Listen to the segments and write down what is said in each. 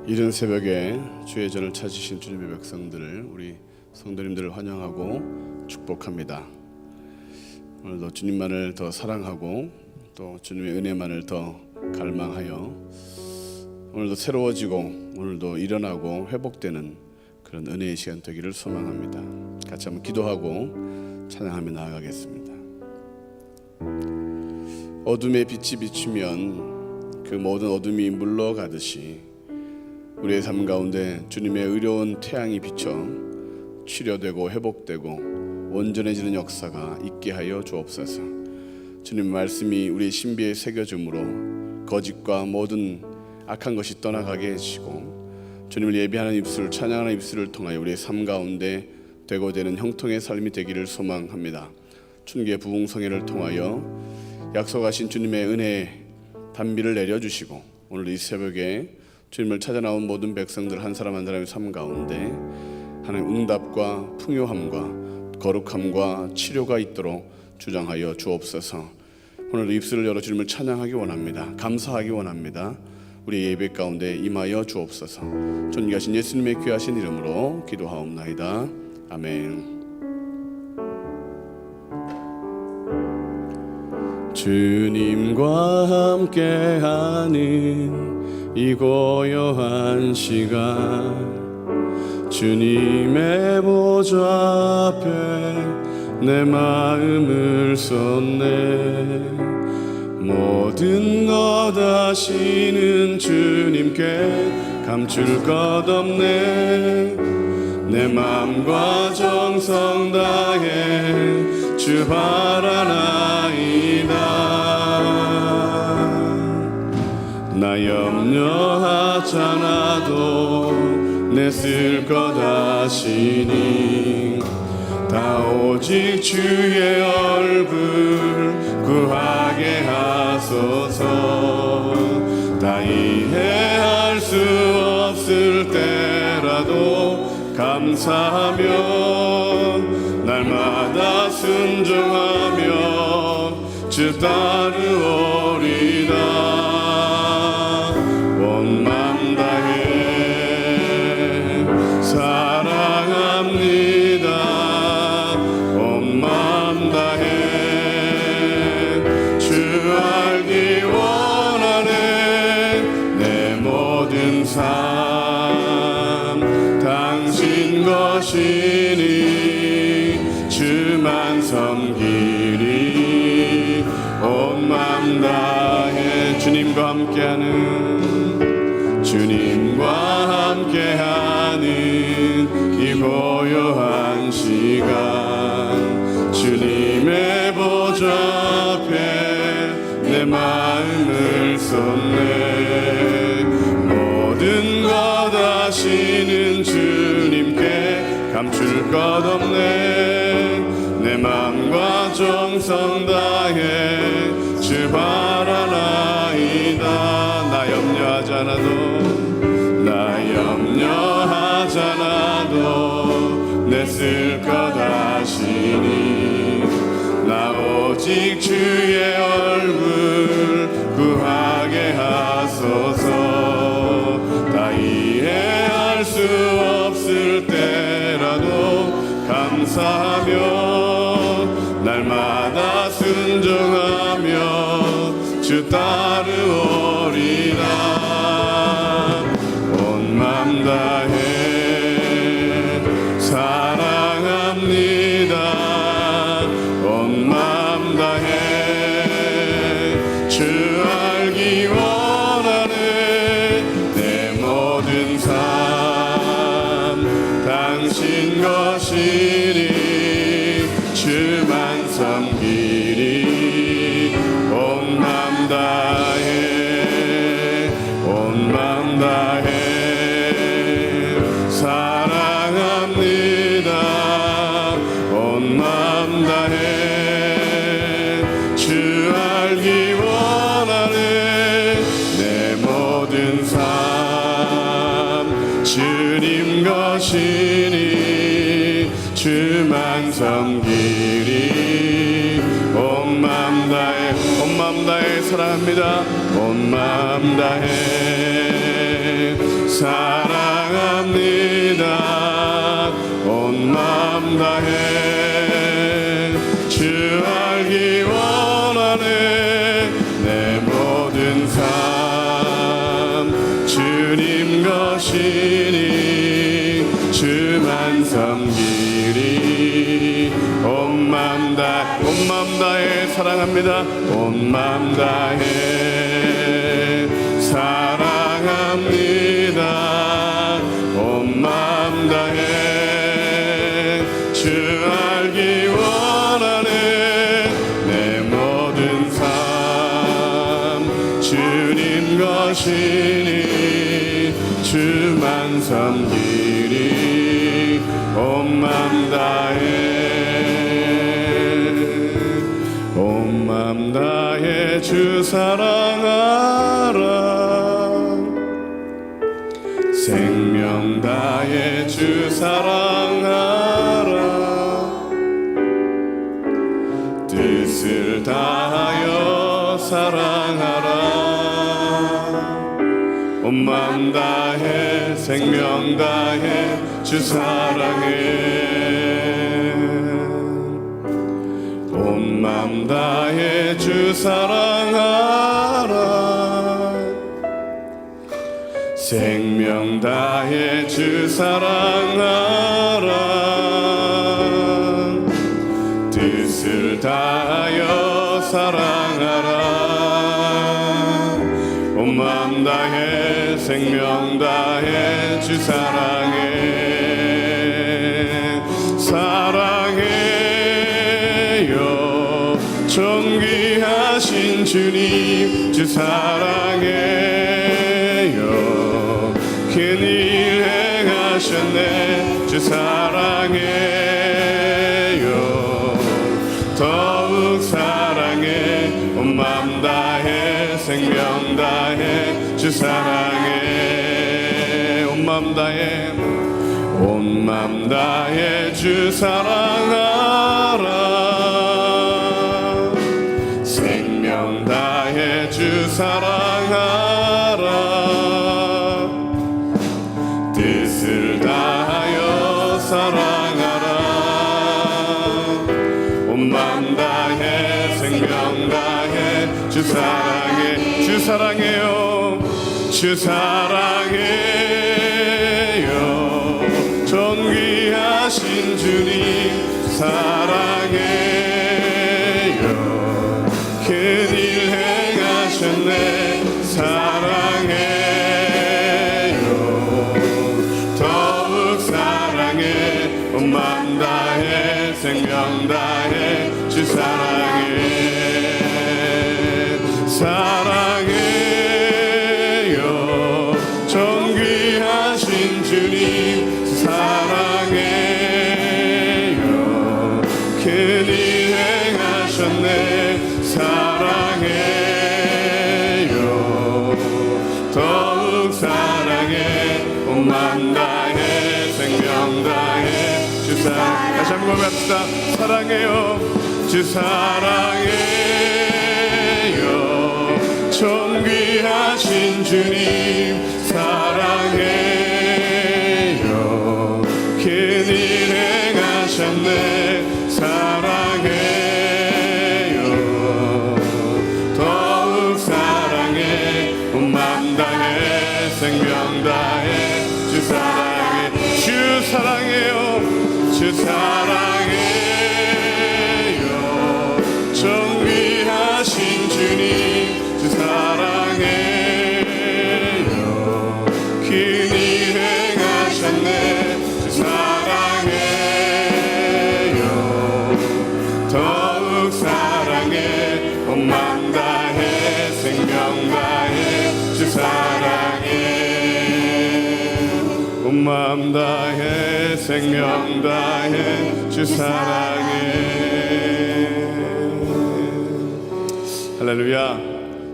이른 새벽에 주의 전을 찾으신 주님의 백성들을, 우리 성도님들을 환영하고 축복합니다. 오늘도 주님만을 더 사랑하고 또 주님의 은혜만을 더 갈망하여 오늘도 새로워지고 오늘도 일어나고 회복되는 그런 은혜의 시간 되기를 소망합니다. 같이 한번 기도하고 찬양하며 나아가겠습니다. 어둠의 빛이 비추면 그 모든 어둠이 물러가듯이 우리의 삶 가운데 주님의 의로운 태양이 비쳐 치료되고 회복되고 온전해지는 역사가 있게 하여 주옵소서. 주님 말씀이 우리 신비에 새겨줌으로 거짓과 모든 악한 것이 떠나가게 해주시고 주님을 예배하는 입술, 찬양하는 입술을 통하여 우리의 삶 가운데 되고 되는 형통의 삶이 되기를 소망합니다. 춘계 부흥성회를 통하여 약속하신 주님의 은혜의 단비를 내려주시고 오늘 이 새벽에 주님을 찾아 나온 모든 백성들 한 사람 한 사람의 삶 가운데 하나님 응답과 풍요함과 거룩함과 치료가 있도록 주장하여 주옵소서. 오늘 입술을 열어 주님을 찬양하기 원합니다. 감사하기 원합니다. 우리 예배 가운데 임하여 주옵소서. 존귀하신 예수님의 귀하신 이름으로 기도하옵나이다. 아멘. 주님과 함께하는 이 고요한 시간, 주님의 보좌 앞에 내 마음을 쏟네. 모든 것 아시는 주님께 감출 것 없네. 내 마음과 정성 다해 주 바라나이다. 나 염려하잖아도 내 쓸 것 아시니 다 오직 주의 얼굴 구하게 하소서. 다 이해할 수 없을 때라도 감사하며 날마다 순종하며 주 따르오리다. 온 맘 다해 사랑합니다. 온 맘 다해 주 알기 원하네. 내 모든 삶 당신 것이니 주만 섬기리. 온 맘 다해 주님과 함께하는 이 고요한 시간, 주님의 보좌 앞에 내 마음을 쏟네. 모든 것 아시는 주님께 감출 것 없네. 내 마음과 정성 다해 주 바라나이다. 나 염려하잖아도 내 쓸 것 아시니 나 오직 주의 얼굴 구하게 하소서. 다 이해할 수 없을 때라도 감사하며 날마다 순종하며 주 따르오리라. 온 맘 다해 사랑합니다. 온 맘 다해 주 알기 원하네. 내 모든 삶 당신 것이니 주만 섬기리. 온 맘 다해 온 맘 다해 사랑합니다. 온 맘 다해 주 알기 원하네. 내 모든 삶 주님 것이니 주만 섬기리. 온 맘 다해 사랑합니다. 온 맘 다해 사랑합니다. 온 마음 다해 주 알기 원하네. 내 모든 삶 주님 것이니 주만 섬기리. 온 마음 다해 사랑합니다. 온 마음 다해 사랑합니다. 온 마음 다해 주 알기 원하네. 내 모든 삶 주님 것이니 주만 섬기리. 온 마음 다해 주 사랑하라. 생명 다해 주 사랑하라. 뜻을 다하여 사랑하라. 온 마음 다해 생명 다해 주 사랑해. 온 마음 다해 주 사랑하라. 생명 다해 주 사랑하라. 뜻을 다하여 사랑하라. 온 마음 다해 생명 다해 주 사랑해. 사랑해요 존귀하신 주님. 주 사랑해요 큰일 행하셨네. 주 사랑해요 더욱 사랑해. 온 마음 다해 생명 다해 주 사랑해. 온 마음 다해 온 마음 다해 주 사랑하라. 생명 다해 주 사랑하라. 뜻을 다하여 사랑하라. 온 마음 다해 생명 다해 주 사랑해. 주 사랑해요 주 사랑해요 존귀하신 주님. 사랑해요 큰일 행하셨네. 사랑해요 더욱 사랑해. 온 마음 다해 생명 다해 주 사랑해. 사랑해요 존귀하신 주님. 사랑해요 큰일 행하셨네. 사랑해요 더욱 사랑해. 온 마음 다해 생명 다해 주 사랑해. 다시 한번 고백합시다. 사랑해요 주 사랑해요 존귀하신 주님. 사랑해요 큰일 행하셨네. 사랑해요 더욱 사랑해. 온 마음 다해 생명 다해 주 사랑해. 주 사랑해요 주 사랑해요 존귀하신 주님. 주 사랑해요 큰일 행하셨네. 주 사랑해요 더욱 사랑해. 온 마음 다해 생명 다해 주 사랑해. 온 마음 다해 생명 다해 주 사랑해. 할렐루야.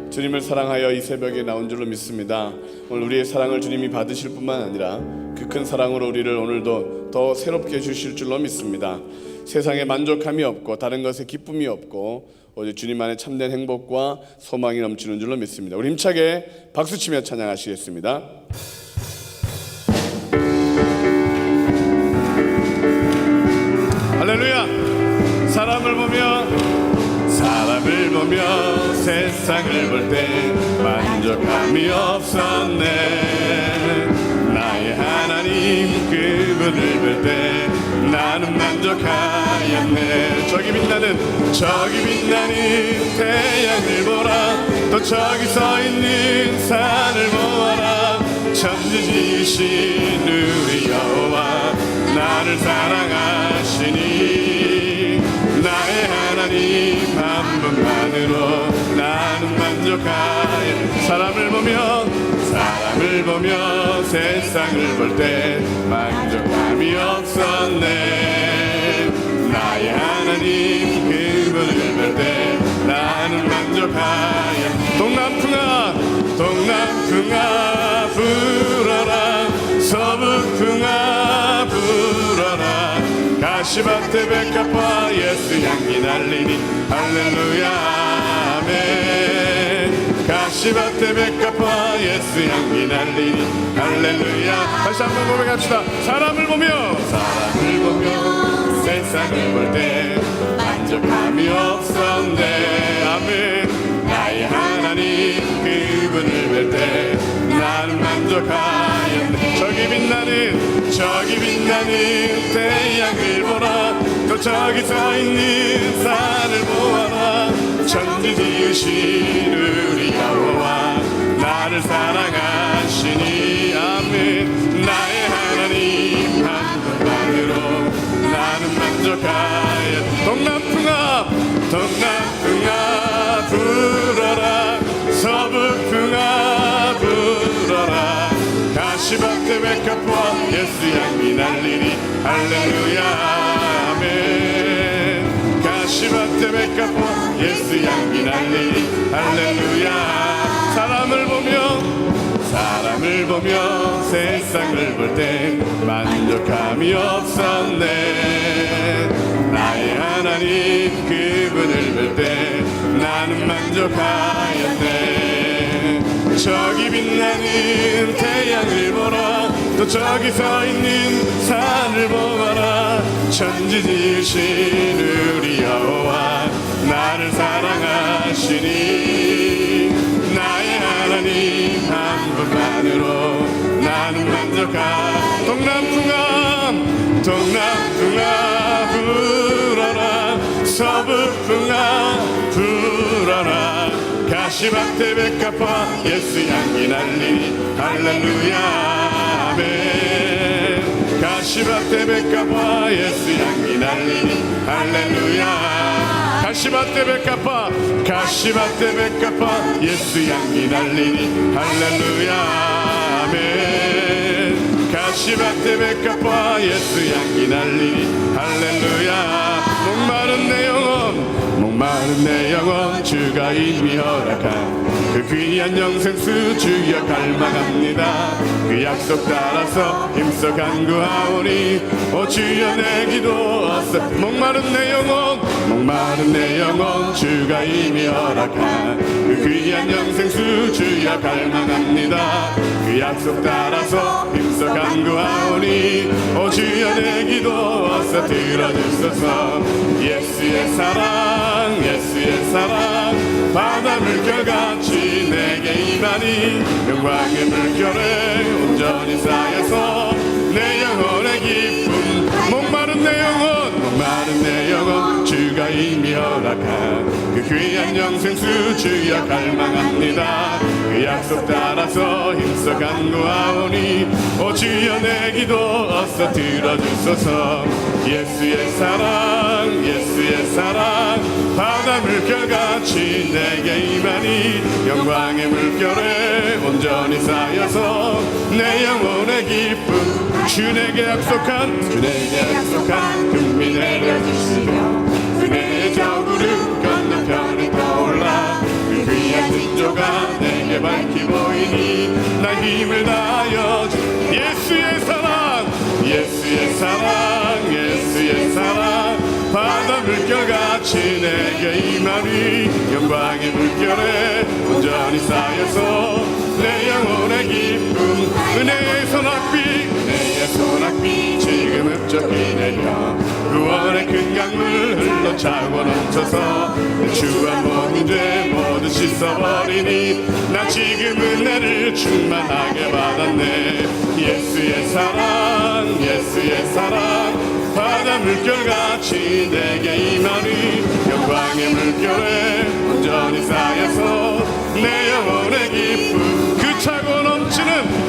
주님을 사랑하여 이 새벽에 나온 줄로 믿습니다. 오늘 우리의 사랑을 주님이 받으실 뿐만 아니라 그 큰 사랑으로 우리를 오늘도 더 새롭게 해주실 줄로 믿습니다. 세상에 만족함이 없고 다른 것에 기쁨이 없고 오직 주님 안에 참된 행복과 소망이 넘치는 줄로 믿습니다. 우리 힘차게 박수치며 찬양하시겠습니다. 할렐루야. 사람을 보며 세상을 볼 때 만족함이 없었네. 나의 하나님 그분을 볼 때 나는 만족하였네. 저기 빛나는 태양을 보라. 또 저기 서 있는 산을 보아라. 천지 지으신 우리 여호와 나를 사랑하시니 나의 하나님 한 분만으로 나는 만족하여. 사람을 보며 세상을 볼 때 만족함이 없었네. 나의 하나님 그분을 볼 때 나는 만족하여. 동남풍아 불어라. 서북풍아 불어라. 가시밭에 백합화 예수 향기 날리니 할렐루야 아멘. 가시밭에 백합화 예수 향기 날리니 할렐루야. 다시 한번 고백합시다. 사람을 보며 세상을 볼 때 만족함이 없었네. 아멘. 나의 하나님 그분을 볼 때 나는 만족하였네. 저기 빛나는 태양을 보라. 또 저기 서 있는 산을 보아라. 천지 지으신 우리 여호와 나를 사랑하시니 아멘. 나의 하나님 한 분만으로 나는 만족하여. 동남풍아 불어라. 서북풍아 불어라. 가시밭에 백합화 예수 향기 날리니 할렐루야 아멘. 가시밭에 백합화 예수 향기 날리니 할렐루야. 사람을 보며 세상을 볼 때 만족함이 없었네. 나의 하나님 그분을 볼 때 나는 만족하였네. 저기 빛나는 태양을 보라. 또 저기 서 있는 산을 보아라. 천지 지으신 우리 여호와 나를 사랑하시니 나의 하나님 한 분만으로 나는 만족하. 동남풍아 불어라. 서북풍아 불어라. 가시밭에 백합화 예수 향기 날리니 할렐루야 아멘. 가시밭에 백합화 예수 향기 날리니 할렐루야. 가시밭에 백합화 예수 향기 날리니 할렐루야 아멘. 가시밭에 백합화 예수 향기 날리니 할렐루야. 목마른 내 영혼 주가 이미 허락한 그 귀한 영생수 주여 갈망합니다. 그 약속 따라서 힘써 간구하오니 오 주여 내 기도 어서. 목마른 내 영혼 주가 이미 허락한 그 귀한 영생수 주여 갈망합니다. 그 약속 따라서 힘써 간구하오니 오 주여 내 기도 어서 들어주소서. 예수의 사랑 바다 물결같이 내게 임하니 영광의 물결에 온전히 쌓여서 내 영혼의 기쁨. 목마른 내 영혼 주가 이미 허락한 그 귀한 영생수 주여 갈망합니다. 그 약속 따라서 힘써 간구하오니 오 주여 내 기도 어서 들어주소서. 예수의 사랑 바다 물결같이 내게 임하니 영광의 물결에 온전히 쌓여서 내 영혼의 기쁨. 주 내게 약속한 금미 내려주시며 그네의 저 구름 건너편에 떠올라. 그 귀한 징조가 내게 밝히 보이니 나 힘을 다하여 주. 예수의 사랑 바다 물결같이 내게 임하니 영광의 물결에 온전히 쌓여서 내 영혼의 기쁨. 은혜의 소낙비 지금 흡족히 내려 구원의 큰 차고 넘쳐서 내 주와 모든 죄 모두 씻어버리니 나 지금 은혜를 충만하게 받았네. 예수의 사랑 예수의 사랑 바다 물결같이 내게 임하니 영광의 물결에 온전히 쌓여서 내 영혼의 기쁨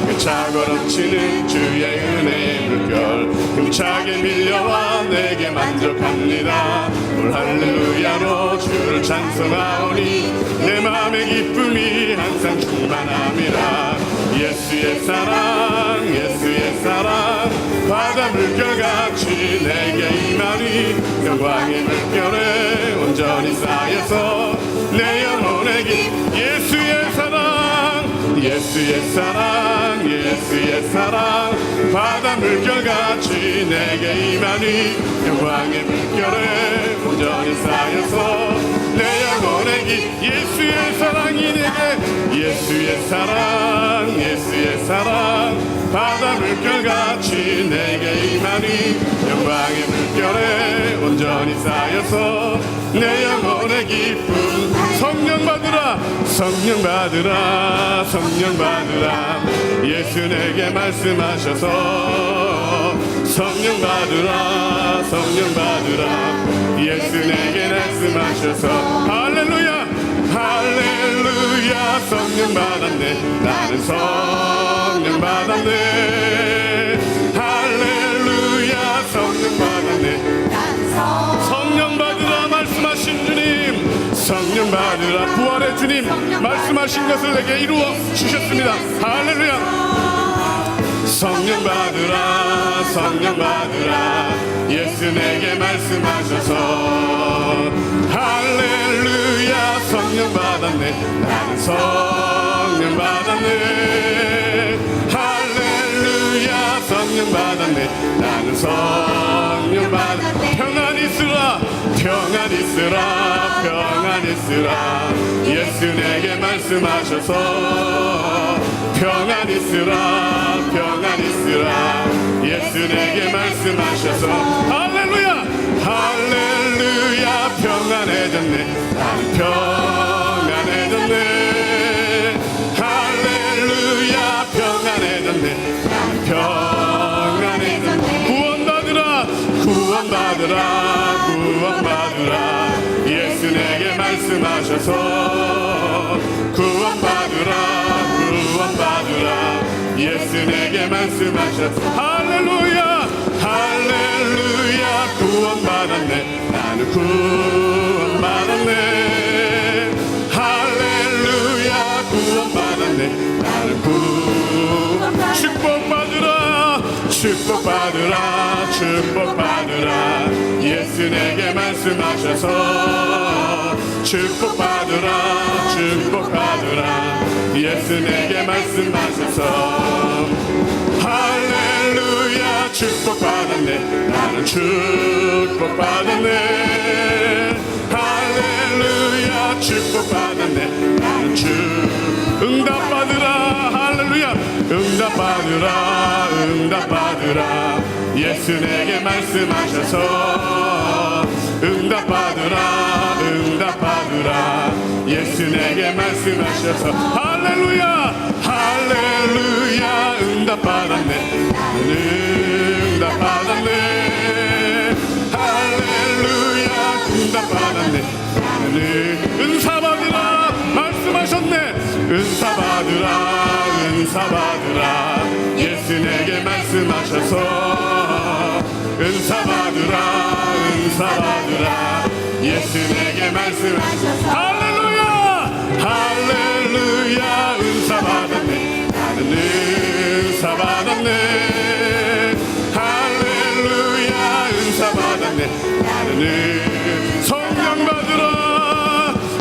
그 차고 넘치는 주의 은혜의 물결 힘차게 밀려와 내게 만족합니다. 올 할렐루야로 주를 찬송하오니 내 마음의 기쁨이 항상 충만함이라. 예수의 사랑 예수의 사랑 바다 물결같이 내게 임하니 영광의 물결에 온전히 쌓여서 내 영혼의 기쁨 예수의 사랑 예수의 사랑 예수의 사랑 바다 물결같이 내게 임하니 영광의 물결에 온전히 쌓여서 내 영혼의 기 예수의 사랑이 내게 예수의 사랑 예수의 사랑 바다 물결같이 내게 임하니 영광의 물결에 온전히 쌓여서 내 영혼의 기쁨 성령 받으라 성령 받으라 성령 받으라 예수 내게 말씀하셔서 성령 받으라 성령 받으라 예수 내게 말씀하셔서 할렐루야 할렐루야 성령 받았네 나는 성령 받았네 할렐루야 성령 받았네 성령 받으라 말씀하신 주님 성령 받으라 부활의 주님 말씀하신 것을 내게 이루어 주셨습니다. 할렐루야 성령 받으라 성령 받으라 예수 내게 말씀하셔서 할렐루야 성령 받았네 나는 성령 받았네 할렐루야 성령 받았네 나는 성령 받았네 평안 있으라 평안 있으라 평안 있으라 예수 내게 말씀하셔서 평안 있으라 평안 있으라 예수 내게 말씀하셔서 할렐루야 할렐루야 평안해졌네 나는 평안해졌네 할렐루야 평안해졌네 나는 평안해졌네 구원받으라 구원받으라 구원받으라 예수 내게 말씀하셔서 구원받으라 구원받으라 예수 내게 말씀하셔서 할렐루야 할렐루야 구원받았네 나는 구원받았네 할렐루야 구원받았네 나는 축복받으라 축복받으라 축복받으라 예수 내게 말씀하셔서 축복받으라 축복받으라 예수 내게 말씀하셔서 할렐루야 축복받았네 나는 축복받았네 할렐루야 축복받았네 나는 응답받으라 할렐루야 응답받으라 응답받으라 예수 내게 말씀하셔서 응답받으라 응답받으라 예수 내게 말씀하셔서 할렐루야 할렐루야 응답받았네 나는 응답받았네 할렐루야 응답받았네 나는 은사받으라 말씀하셨네 은사받으라 은사받으라 예수 내게 말씀하셔서 은사받으라 은사받으라 예수 내게 말씀하셔서 할렐루야 할렐루야 은사받았네 나는 은사받았네 할렐루야 은사받았네 나는 성령 받으라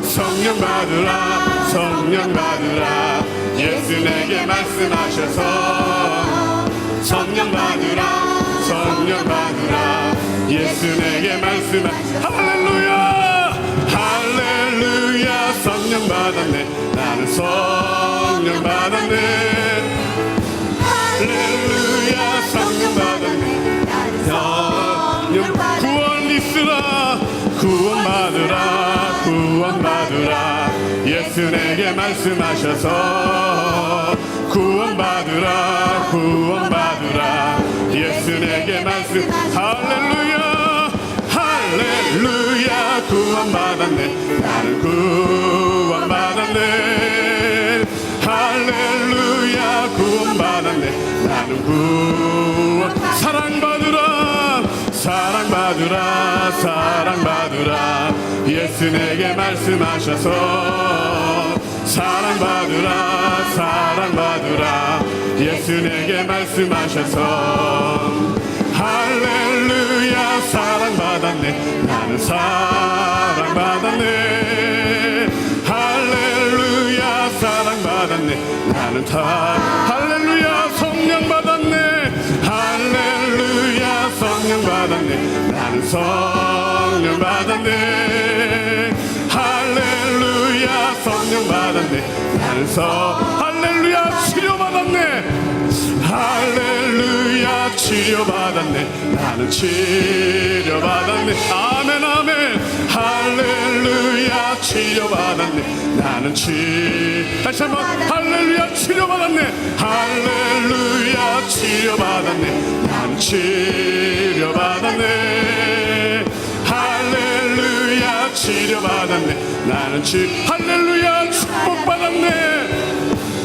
성령 받으라 성령 받으라 예수 내게 말씀하셔서 성령 받으라 성령 받으라 예수 내게 말씀하셔서 할렐루야 할렐루야 성령 받았네 나는 성령 받았네 할렐루야 성령 받았네 성령 구원 있으라 구원 예수 내게 말씀하셔서 구원받으라 구원받으라 예수 내게 말씀 할렐루야 할렐루야 구원받았네 나는 구원받았네 할렐루야 구원받았네 나는 구원 사랑받으라 사랑받으라 사랑받으라 예수 내게 말씀하셔서 사랑받으라 사랑받으라 예수 내게 말씀하셔서 할렐루야 사랑받았네 나는 사랑받았네 할렐루야 사랑받았네 나는 할렐루야 성령 받았네 할렐루야 성령 받았네 나는 성령 받았네 할렐루야 성령 받았네 나는 할렐루야 치료받았네 할렐루야 치료받았네 나는 치료받았네 아멘 아멘 할렐루야 치료받았네 나는 다시 한번 할렐루야 치료받았네 할렐루야 치료받았네 나는 치료받았네 할렐루야 치료받았네 나는 할렐루야 축복받았네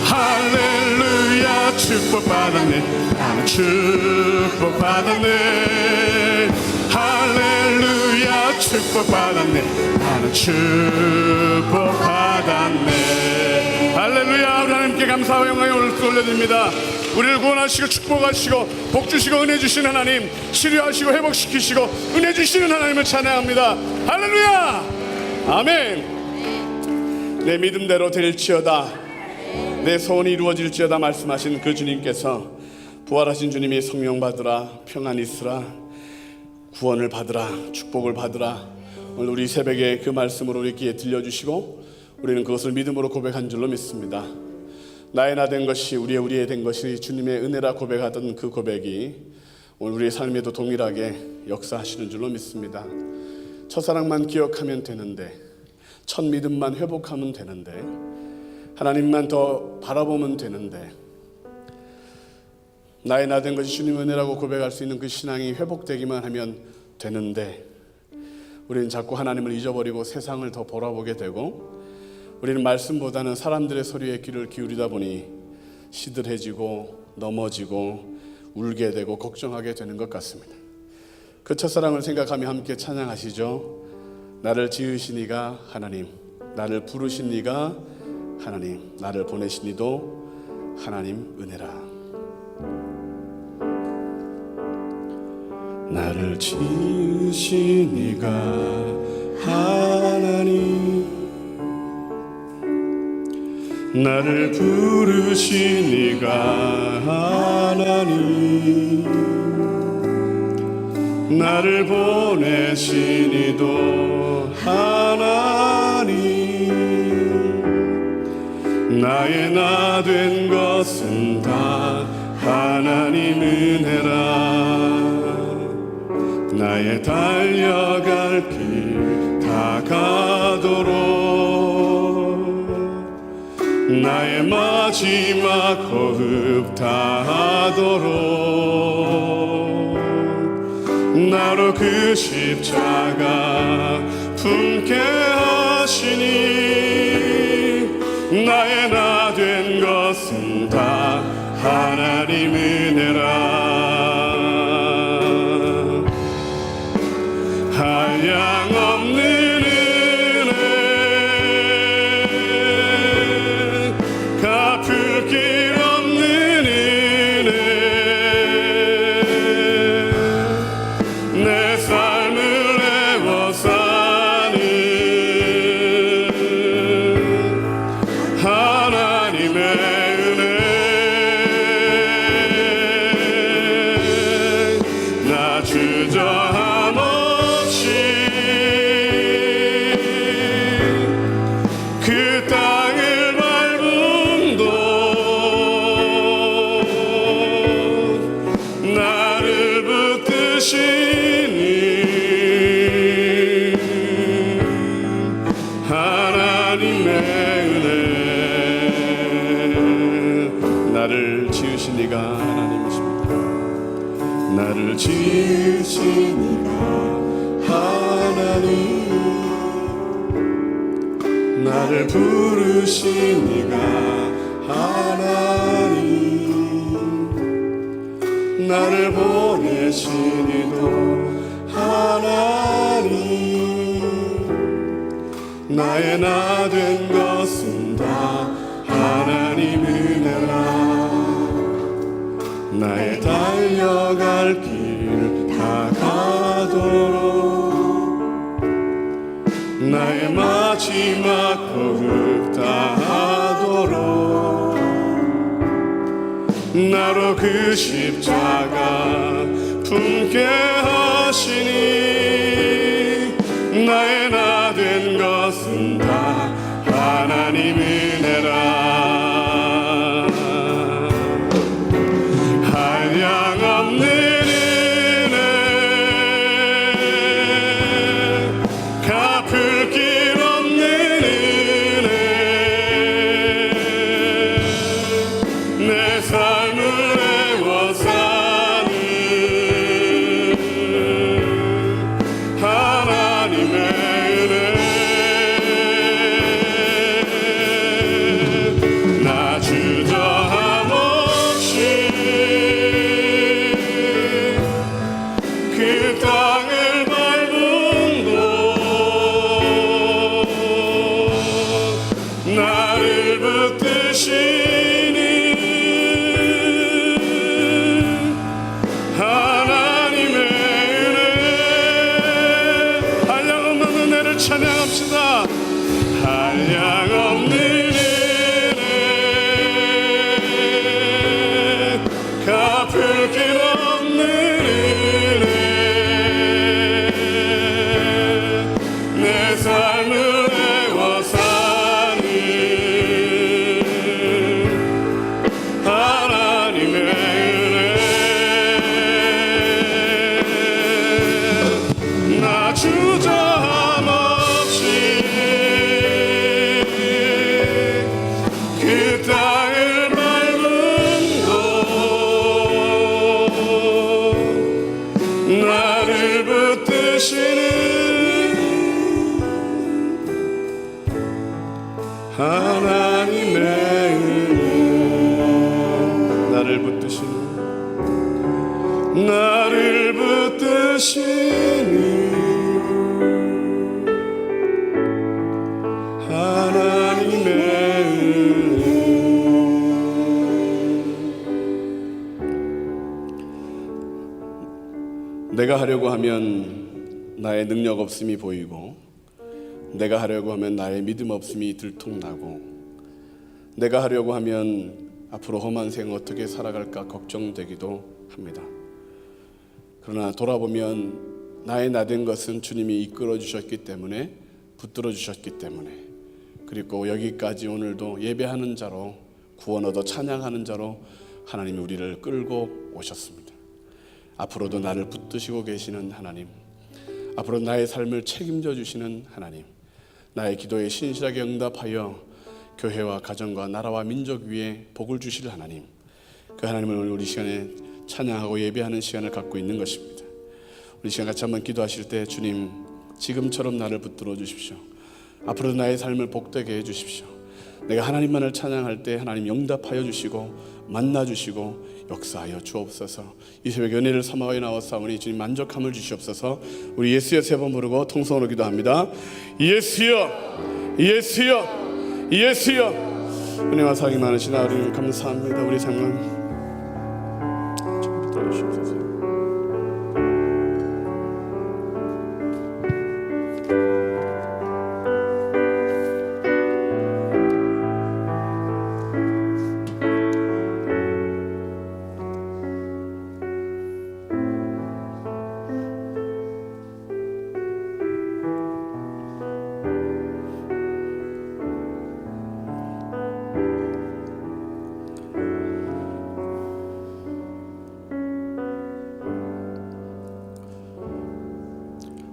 할렐루야 축복받았네 나는 축복받았네 할렐루야 축복받았네 나는 축복받았네 할렐루야 우리 하나님께 감사와 영광을 올려드립니다. 우리를 구원하시고 축복하시고 복주시고 은혜 주시는 하나님 치료하시고 회복시키시고 은혜 주시는 하나님을 찬양합니다. 할렐루야 아멘. 내 믿음대로 될지어다 내 소원이 이루어질지어다 말씀하신 그 주님께서 부활하신 주님이 성령 받으라 평안이 있으라 구원을 받으라 축복을 받으라 오늘 우리 새벽에 그 말씀으로 우리 귀에 들려주시고 우리는 그것을 믿음으로 고백한 줄로 믿습니다. 나의 나 된 것이 우리의 된 것이 주님의 은혜라 고백하던 그 고백이 오늘 우리의 삶에도 동일하게 역사하시는 줄로 믿습니다. 첫사랑만 기억하면 되는데 첫 믿음만 회복하면 되는데 하나님만 더 바라보면 되는데 나의 나 된 것이 주님의 은혜라고 고백할 수 있는 그 신앙이 회복되기만 하면 되는데 우리는 자꾸 하나님을 잊어버리고 세상을 더 바라보게 되고 우리는 말씀보다는 사람들의 소리에 귀를 기울이다 보니 시들해지고 넘어지고 울게 되고 걱정하게 되는 것 같습니다. 그 첫사랑을 생각하며 함께 찬양하시죠. 나를 지으신 이가 하나님 나를 부르신 이가 하나님 나를 보내신 이도 하나님 은혜라 나를 지으신 이가 하나님 나를 부르신 이가 하나님 나를 보내신 이도 하나님 나의 나 된 것은 다 하나님 은혜라 나의 달려갈 길 다 가도록 나의 마지막 호흡 다 하도록 나로 그 십자가 품게 하시니 나의 나 된 것은 다 하나님 은혜라 한량없는 은혜 갚을 길 없는 은혜 내 삶을 애워 사는 하나님의 은혜 나를 지으신 이가 하나님이십니다. 나를 지으신 이가 하나님, 나를 부르신 이가 하나님, 나를 보내신 이도 하나님, 나의 나 된 것은 다 하나님 은혜라. 나의 달려갈 길 다 가도록, 나의 마지막 호흡 다 하도록, 나로 그 십자가 품게 하시니, 나의 나 된 것은 다 하나님 은혜라. 한량없는 은혜, 갚을 길 없는 은혜, 내 삶을 애워 사는 하나님의 은혜. 나 주저함 없이 그 땅을 밟은 곳, 나를 붙드시니 하나님의 은혜. 한량없는 은혜를 찬양합시다. 한량없는 은혜, 갚을 길 없는 은혜, 내 삶을 애워 사는 하나님의 은혜. 나 주저함 없이 그 땅을 밟은 곳, 나를 붙드시는 하나님의 은혜. 나를 붙드시는, 나를 붙드시는 하나님의 은혜. 내가 하려고 하면 나의 능력 없음이 보이고, 내가 하려고 하면 나의 믿음 없음이 들통나고, 내가 하려고 하면 앞으로 험한 생 어떻게 살아갈까 걱정되기도 합니다. 그러나 돌아보면 나의 나 된 것은 주님이 이끌어 주셨기 때문에, 붙들어 주셨기 때문에, 그리고 여기까지 오늘도 예배하는 자로, 구원 얻어 찬양하는 자로 하나님이 우리를 끌고 오셨습니다. 앞으로도 나를 붙드시고 계시는 하나님, 앞으로 나의 삶을 책임져 주시는 하나님, 나의 기도에 신실하게 응답하여 교회와 가정과 나라와 민족 위에 복을 주실 하나님, 그 하나님을 오늘 우리 시간에 찬양하고 예배하는 시간을 갖고 있는 것입니다. 우리 시간 같이 한번 기도하실 때, 주님 지금처럼 나를 붙들어 주십시오. 앞으로도 나의 삶을 복되게 해 주십시오. 내가 하나님만을 찬양할 때 하나님 응답하여 주시고 만나 주시고 역사하여 주옵소서. 이 새벽 연회를 삼아에 나왔사오니 주님 만족함을 주시옵소서. 우리 예수여 세 번 부르고 통성으로 기도합니다. 예수여, 예수여, 예수여. 은혜와 사랑이 많으신 하나님 감사합니다. 우리 상관 붙들어 주시옵소서.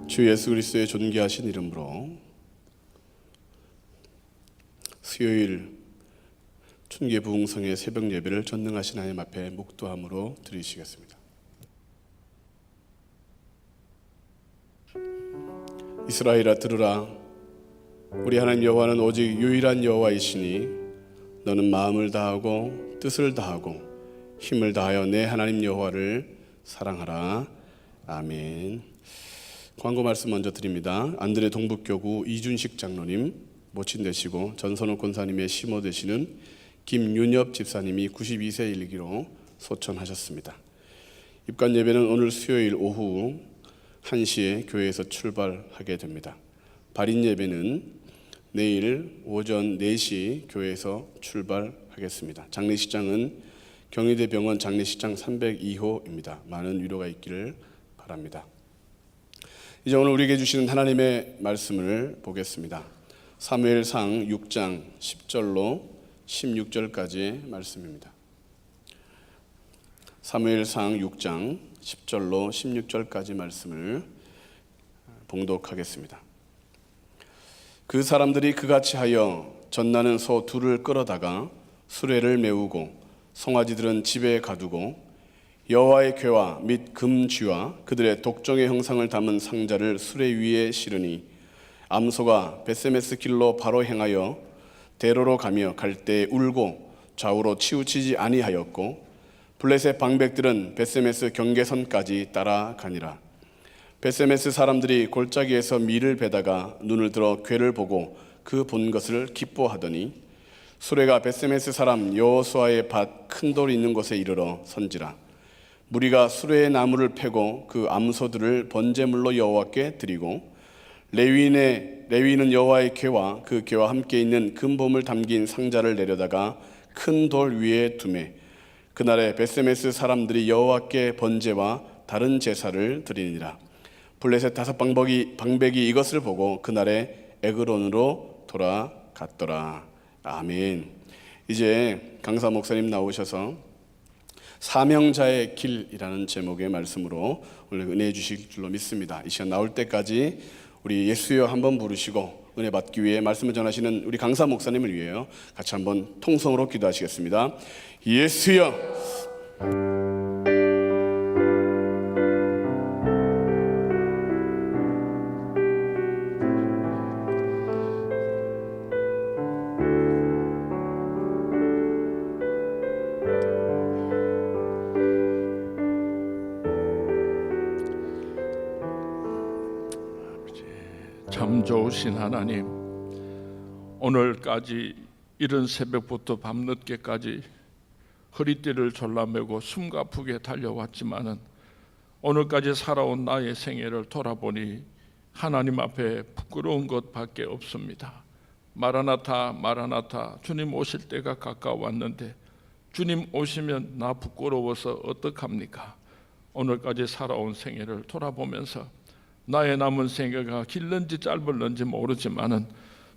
주 예수 그리스도의 존귀하신 이름으로 수요일 순계부흥성의 새벽 예배를 전능하신 하나님 앞에 묵도함으로 드리시겠습니다. 이스라엘아 들으라. 우리 하나님 여호와는 오직 유일한 여호와이시니 너는 마음을 다하고 뜻을 다하고 힘을 다하여 내 하나님 여호와를 사랑하라. 아멘. 광고 말씀 먼저 드립니다. 안드레 동북교구 이준식 장로님 모친 되시고 전선호 권사님의 시모 되시는 김윤엽 집사님이 92세 일기로 소천하셨습니다. 입관 예배는 오늘 수요일 오후 1시에 교회에서 출발하게 됩니다. 발인 예배는 내일 오전 4시 교회에서 출발하겠습니다. 장례식장은 경희대병원 장례식장 302호입니다. 많은 위로가 있기를 바랍니다. 이제 오늘 우리에게 주시는 하나님의 말씀을 보겠습니다. 사무엘상 6장 10절로 16절까지의 말씀입니다. 사무엘상 6장 10절로 16절까지 말씀을 봉독하겠습니다. 그 사람들이 그같이 하여 젖나는 소 둘을 끌어다가 수레를 메우고 송아지들은 집에 가두고 여호와의 궤와 및 금쥐와 그들의 독종의 형상을 담은 상자를 수레 위에 실으니 암소가 벳세메스 길로 바로 행하여 대로로 가며 갈 때 울고 좌우로 치우치지 아니하였고 블레셋 방백들은 벳세메스 경계선까지 따라가니라. 벳세메스 사람들이 골짜기에서 밀을 베다가 눈을 들어 궤를 보고 그 본 것을 기뻐하더니 수레가 벳세메스 사람 여호수아의 밭 큰 돌이 있는 곳에 이르러 선지라. 무리가 수레의 나무를 패고 그 암소들을 번제물로 여호와께 드리고 레위인은 여호와의 궤와 그 궤와 함께 있는 금봄을 담긴 상자를 내려다가 큰 돌 위에 두매 그날에 벳세메스 사람들이 여호와께 번제와 다른 제사를 드리니라. 블레셋 5방백이 이것을 보고 그날에 에그론으로 돌아갔더라. 아멘. 이제 강사 목사님 나오셔서 사명자의 길이라는 제목의 말씀으로 오늘 은혜 주실 줄로 믿습니다. 이 시간 나올 때까지 우리 예수여 한번 부르시고 은혜 받기 위해 말씀을 전하시는 우리 강사 목사님을 위해요. 같이 한번 통성으로 기도하시겠습니다. 예수여. 참 좋으신 하나님, 오늘까지 이른 새벽부터 밤늦게까지 허리띠를 졸라매고 숨가쁘게 달려왔지만은 오늘까지 살아온 나의 생애를 돌아보니 하나님 앞에 부끄러운 것밖에 없습니다. 마라나타 마라나타, 주님 오실 때가 가까웠는데 주님 오시면 나 부끄러워서 어떡합니까? 오늘까지 살아온 생애를 돌아보면서 나의 남은 생애가 길는지 짧을는지 모르지만은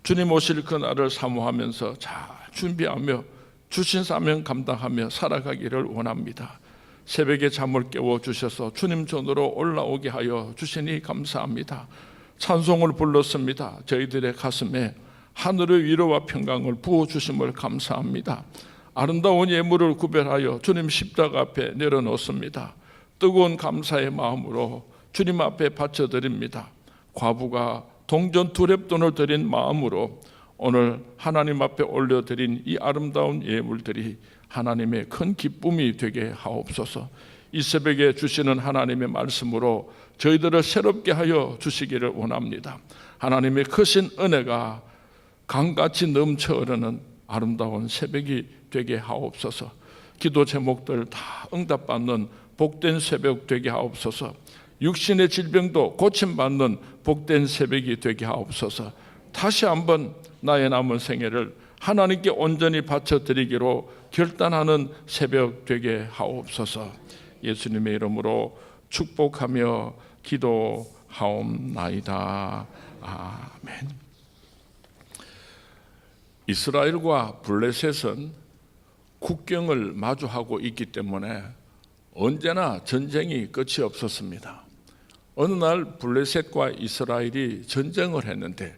주님 오실 그날을 사모하면서 잘 준비하며 주신 사명 감당하며 살아가기를 원합니다. 새벽에 잠을 깨워 주셔서 주님 전으로 올라오게 하여 주시니 감사합니다. 찬송을 불렀습니다. 저희들의 가슴에 하늘의 위로와 평강을 부어주심을 감사합니다. 아름다운 예물을 구별하여 주님 십자가 앞에 내려놓습니다. 뜨거운 감사의 마음으로 주님 앞에 바쳐드립니다. 과부가 동전 2렙돈을 드린 마음으로 오늘 하나님 앞에 올려드린 이 아름다운 예물들이 하나님의 큰 기쁨이 되게 하옵소서. 이 새벽에 주시는 하나님의 말씀으로 저희들을 새롭게 하여 주시기를 원합니다. 하나님의 크신 은혜가 강같이 넘쳐 흐르는 아름다운 새벽이 되게 하옵소서. 기도 제목들 다 응답받는 복된 새벽 되게 하옵소서. 육신의 질병도 고침받는 복된 새벽이 되게 하옵소서. 다시 한번 나의 남은 생애를 하나님께 온전히 바쳐드리기로 결단하는 새벽 되게 하옵소서. 예수님의 이름으로 축복하며 기도하옵나이다. 아멘. 이스라엘과 블레셋은 국경을 마주하고 있기 때문에 언제나 전쟁이 끝이 없었습니다. 어느 날 블레셋과 이스라엘이 전쟁을 했는데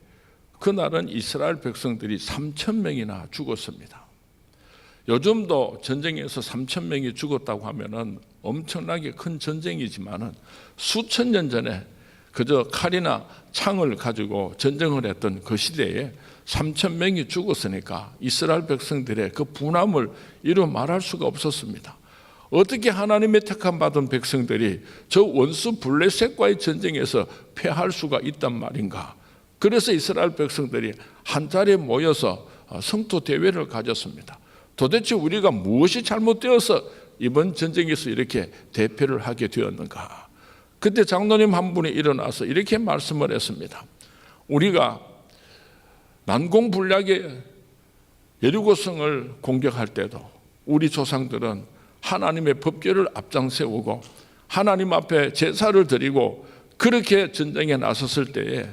그날은 이스라엘 백성들이 3,000명이나 죽었습니다. 요즘도 전쟁에서 3,000명이 죽었다고 하면은 엄청나게 큰 전쟁이지만은 수천 년 전에 그저 칼이나 창을 가지고 전쟁을 했던 그 시대에 3,000명이 죽었으니까 이스라엘 백성들의 그 분함을 이루 말할 수가 없었습니다. 어떻게 하나님의 택함 받은 백성들이 저 원수 블레셋과의 전쟁에서 패할 수가 있단 말인가? 그래서 이스라엘 백성들이 한 자리에 모여서 성토 대회를 가졌습니다. 도대체 우리가 무엇이 잘못되어서 이번 전쟁에서 이렇게 대패를 하게 되었는가? 그때 장로님 한 분이 일어나서 이렇게 말씀을 했습니다. 우리가 난공불락의 여리고성을 공격할 때도 우리 조상들은 하나님의 법궤를 앞장세우고 하나님 앞에 제사를 드리고 그렇게 전쟁에 나섰을 때에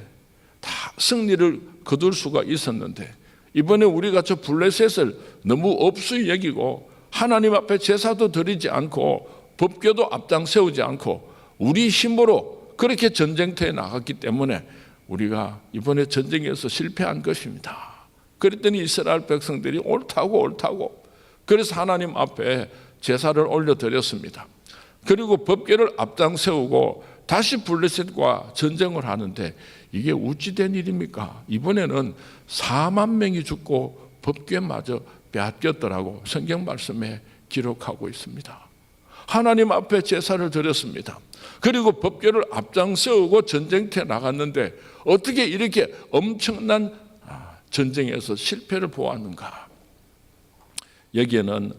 다 승리를 거둘 수가 있었는데, 이번에 우리가 저 블레셋을 너무 업수히 여기고 하나님 앞에 제사도 드리지 않고 법궤도 앞장세우지 않고 우리 힘으로 그렇게 전쟁터에 나갔기 때문에 우리가 이번에 전쟁에서 실패한 것입니다. 그랬더니 이스라엘 백성들이 옳다고 그래서 하나님 앞에 제사를 올려드렸습니다. 그리고 법궤를 앞장세우고 다시 블레셋과 전쟁을 하는데 이게 어찌된 일입니까? 이번에는 4만 명이 죽고 법궤마저 빼앗겼더라고 성경 말씀에 기록하고 있습니다. 하나님 앞에 제사를 드렸습니다. 그리고 법궤를 앞장세우고 전쟁터에 나갔는데 어떻게 이렇게 엄청난 전쟁에서 실패를 보았는가? 여기에는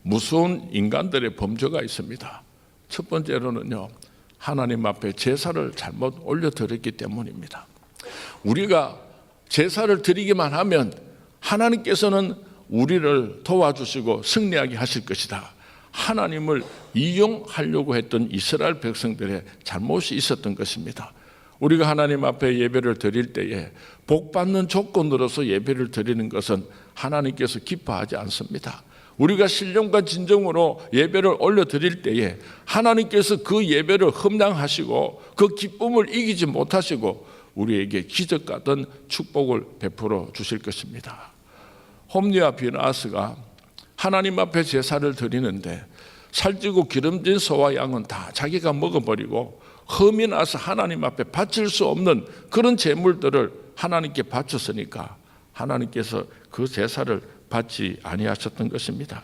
무서운 인간들의 범죄가 있습니다. 첫 번째로는요, 하나님 앞에 제사를 잘못 올려드렸기 때문입니다. 우리가 제사를 드리기만 하면 하나님께서는 우리를 도와주시고 승리하게 하실 것이다. 하나님을 이용하려고 했던 이스라엘 백성들의 잘못이 있었던 것입니다. 우리가 하나님 앞에 예배를 드릴 때에 복받는 조건으로서 예배를 드리는 것은 하나님께서 기뻐하지 않습니다. 우리가 신령과 진정으로 예배를 올려드릴 때에 하나님께서 그 예배를 흠양하시고 그 기쁨을 이기지 못하시고 우리에게 기적 같은 축복을 베풀어 주실 것입니다. 홈리와 비나스가 하나님 앞에 제사를 드리는데 살찌고 기름진 소와 양은 다 자기가 먹어버리고 흠이 나서 하나님 앞에 바칠 수 없는 그런 제물들을 하나님께 바쳤으니까 하나님께서 그 제사를 받지 아니하셨던 것입니다.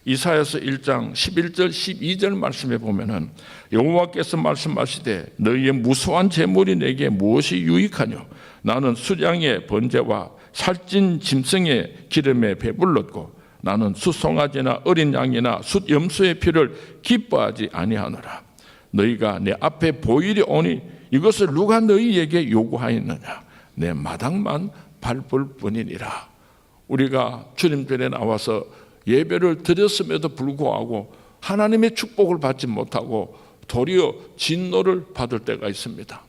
이사야서 1장 11절 12절 말씀에 보면은 여호와께서 말씀하시되 너희의 무수한 제물이 내게 무엇이 유익하뇨? 나는 수량의 번제와 살찐 짐승의 기름에 배불렀고 나는 숫송아지나 어린 양이나 숫염소의 피를 기뻐하지 아니하노라. 너희가 내 앞에 보일이 오니 이것을 누가 너희에게 요구하였느냐? 내 마당만 밟을 뿐이니라. 우리가 주님전에 나와서 예배를 드렸음에도 불구하고 하나님의 축복을 받지 못하고 도리어 진노를 받을 때가 있습니다.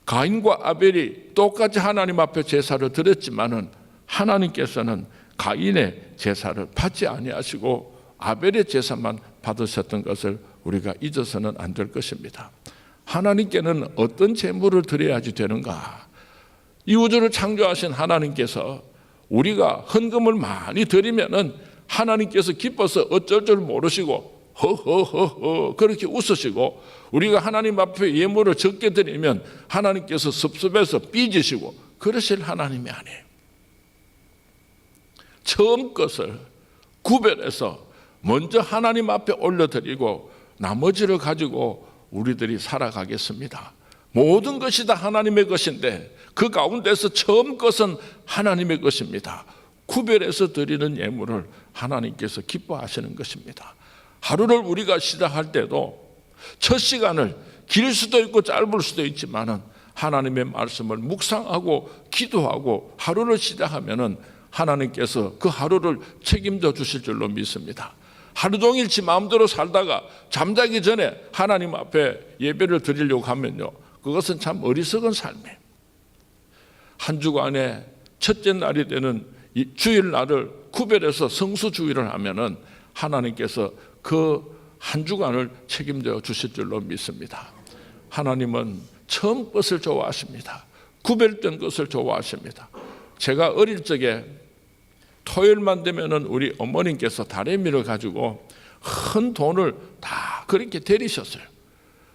가인과 아벨이 똑같이 하나님 앞에 제사를 드렸지만은 하나님께서는 가인의 제사를 받지 아니하시고 아벨의 제사만 받으셨던 것을 우리가 잊어서는 안 될 것입니다. 하나님께는 어떤 제물을 드려야지 되는가? 이 우주를 창조하신 하나님께서 우리가 헌금을 많이 드리면은 하나님께서 기뻐서 어쩔 줄 모르시고 허허허허 그렇게 웃으시고, 우리가 하나님 앞에 예물을 적게 드리면 하나님께서 섭섭해서 삐지시고 그러실 하나님이 아니에요. 처음 것을 구별해서 먼저 하나님 앞에 올려드리고 나머지를 가지고 우리들이 살아가겠습니다. 모든 것이 다 하나님의 것인데 그 가운데서 처음 것은 하나님의 것입니다. 구별해서 드리는 예물을 하나님께서 기뻐하시는 것입니다. 하루를 우리가 시작할 때도 첫 시간을 길 수도 있고 짧을 수도 있지만은 하나님의 말씀을 묵상하고 기도하고 하루를 시작하면은 하나님께서 그 하루를 책임져 주실 줄로 믿습니다. 하루 종일 지 마음대로 살다가 잠자기 전에 하나님 앞에 예배를 드리려고 하면요, 그것은 참 어리석은 삶이에요. 한 주간에 첫째 날이 되는 이 주일날을 구별해서 성수주일을 하면은 하나님께서 그 한 주간을 책임져 주실 줄로 믿습니다. 하나님은 처음 것을 좋아하십니다. 구별된 것을 좋아하십니다. 제가 어릴 적에 토요일만 되면은 우리 어머님께서 다리미를 가지고 큰 돈을 다 그렇게 데리셨어요.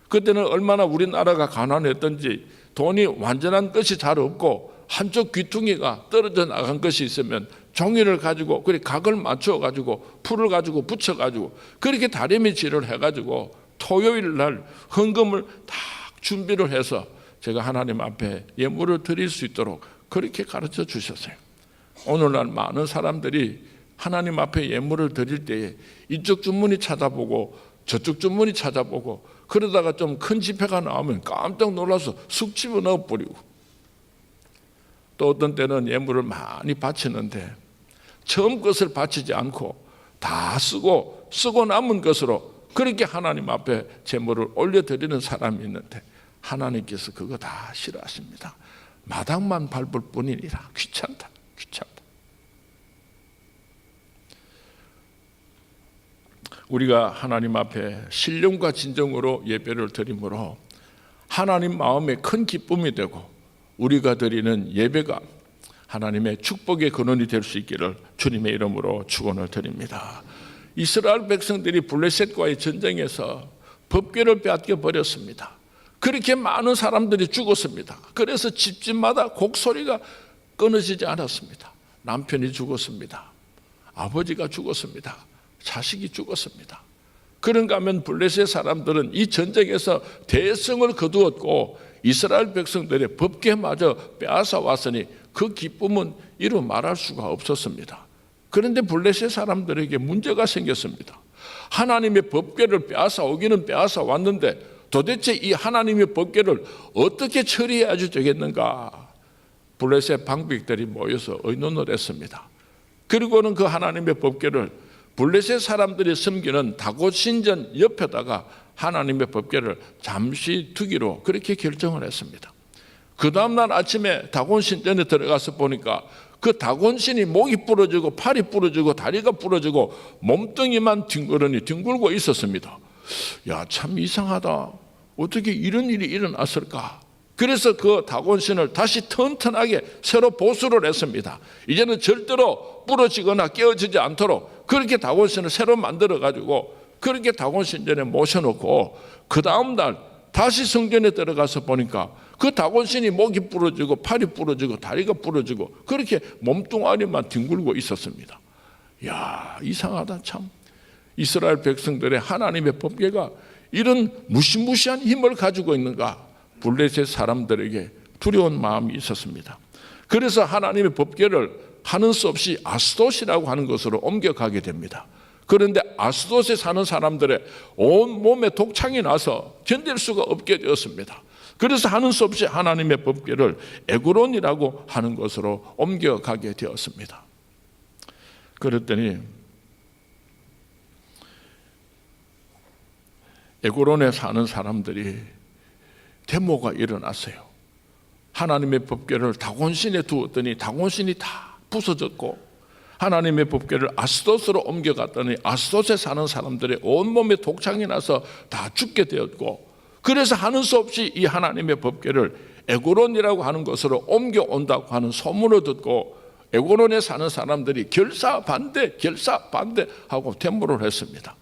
그때는 얼마나 우리나라가 가난했던지 돈이 완전한 것이 잘 없고 한쪽 귀퉁이가 떨어져 나간 것이 있으면 종이를 가지고 그래 각을 맞춰 가지고 풀을 가지고 붙여 가지고 그렇게 다리미질을 해 가지고 토요일 날 헌금을 다 준비를 해서 제가 하나님 앞에 예물을 드릴 수 있도록 그렇게 가르쳐 주셨어요. 오늘날 많은 사람들이 하나님 앞에 예물을 드릴 때에 이쪽 주머니 찾아보고 저쪽 주머니 찾아보고 그러다가 좀 큰 지폐가 나오면 깜짝 놀라서 쑥 집어넣어 버리고, 또 어떤 때는 예물을 많이 바치는데 처음 것을 바치지 않고 다 쓰고 남은 것으로 그렇게 하나님 앞에 제물을 올려드리는 사람이 있는데 하나님께서 그거 다 싫어하십니다. 마당만 밟을 뿐이니라. 귀찮다. 우리가 하나님 앞에 신령과 진정으로 예배를 드림으로 하나님 마음에 큰 기쁨이 되고 우리가 드리는 예배가 하나님의 축복의 근원이 될 수 있기를 주님의 이름으로 축원을 드립니다. 이스라엘 백성들이 블레셋과의 전쟁에서 법궤를 빼앗겨 버렸습니다. 그렇게 많은 사람들이 죽었습니다. 그래서 집집마다 곡소리가 끊어지지 않았습니다. 남편이 죽었습니다. 아버지가 죽었습니다. 자식이 죽었습니다. 그런가 하면 블레셋 사람들은 이 전쟁에서 대승을 거두었고 이스라엘 백성들의 법궤마저 빼앗아 왔으니 그 기쁨은 이루 말할 수가 없었습니다. 그런데 블레셋 사람들에게 문제가 생겼습니다. 하나님의 법궤를 빼앗아 오기는 빼앗아 왔는데 도대체 이 하나님의 법궤를 어떻게 처리해야 되겠는가? 블레셋 방백들이 모여서 의논을 했습니다. 그리고는 그 하나님의 법궤를 블레셋 사람들이 섬기는 다곳 신전 옆에다가 하나님의 법궤를 잠시 두기로 그렇게 결정을 했습니다. 그 다음날 아침에 다곤 신전에 들어가서 보니까 그 다곤 신이 목이 부러지고 팔이 부러지고 다리가 부러지고 몸뚱이만 뒹굴고 있었습니다. 야, 참 이상하다. 어떻게 이런 일이 일어났을까? 그래서 그 다곤 신을 다시 튼튼하게 새로 보수를 했습니다. 이제는 절대로 부러지거나 깨어지지 않도록 그렇게 다곤 신을 새로 만들어 가지고 그렇게 다곤 신전에 모셔놓고 그 다음 날 다시 성전에 들어가서 보니까 그 다곤 신이 목이 부러지고 팔이 부러지고 다리가 부러지고 그렇게 몸뚱아리만 뒹굴고 있었습니다. 야, 이상하다 참. 이스라엘 백성들의 하나님의 법궤가 이런 무시무시한 힘을 가지고 있는가? 블레셋 사람들에게 두려운 마음이 있었습니다. 그래서 하나님의 법궤를 하는 수 없이 아스돗이라고 하는 것으로 옮겨가게 됩니다. 그런데 아스돗에 사는 사람들의 온 몸에 독창이 나서 견딜 수가 없게 되었습니다. 그래서 하는 수 없이 하나님의 법궤를 에그론이라고 하는 것으로 옮겨가게 되었습니다. 그랬더니 에그론에 사는 사람들이 데모가 일어났어요. 하나님의 법궤를 다곤신에 두었더니 다곤신이 다 부서졌고 하나님의 법궤를 아스돗으로 옮겨갔더니 아스돗에 사는 사람들의 온몸에 독창이 나서 다 죽게 되었고, 그래서 하는 수 없이 이 하나님의 법궤를 에그론이라고 하는 것으로 옮겨온다고 하는 소문을 듣고 에그론에 사는 사람들이 결사 반대하고 데모를 했습니다.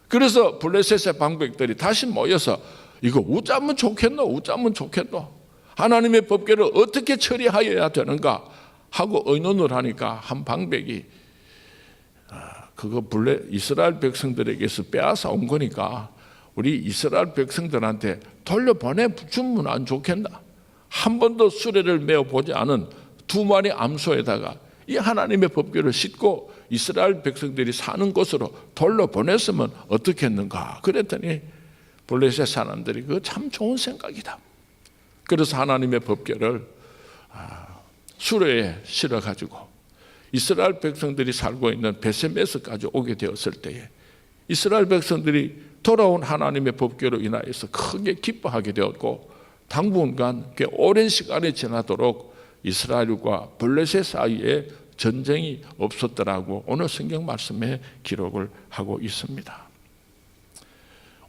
그래서 블레셋의 방백들이 다시 모여서 이거 어쩌면 좋겠노? 하나님의 법궤를 어떻게 처리하여야 되는가 하고 의논을 하니까 한 방백이 그거 이스라엘 백성들에게서 빼앗아 온 거니까 우리 이스라엘 백성들한테 돌려보내 주면 안 좋겠나? 한 번도 수레를 메어 보지 않은 2마리 암소에다가 이 하나님의 법궤를 싣고 이스라엘 백성들이 사는 곳으로 돌려보냈으면 어떻겠는가? 그랬더니 블레셋 사람들이 그거 참 좋은 생각이다. 그래서 하나님의 법궤를 수레에 실어가지고 이스라엘 백성들이 살고 있는 베세메스까지 오게 되었을 때에 이스라엘 백성들이 돌아온 하나님의 법궤로 인하여서 크게 기뻐하게 되었고 당분간 꽤 오랜 시간이 지나도록 이스라엘과 블레셋 사이에 전쟁이 없었더라고 오늘 성경 말씀에 기록을 하고 있습니다.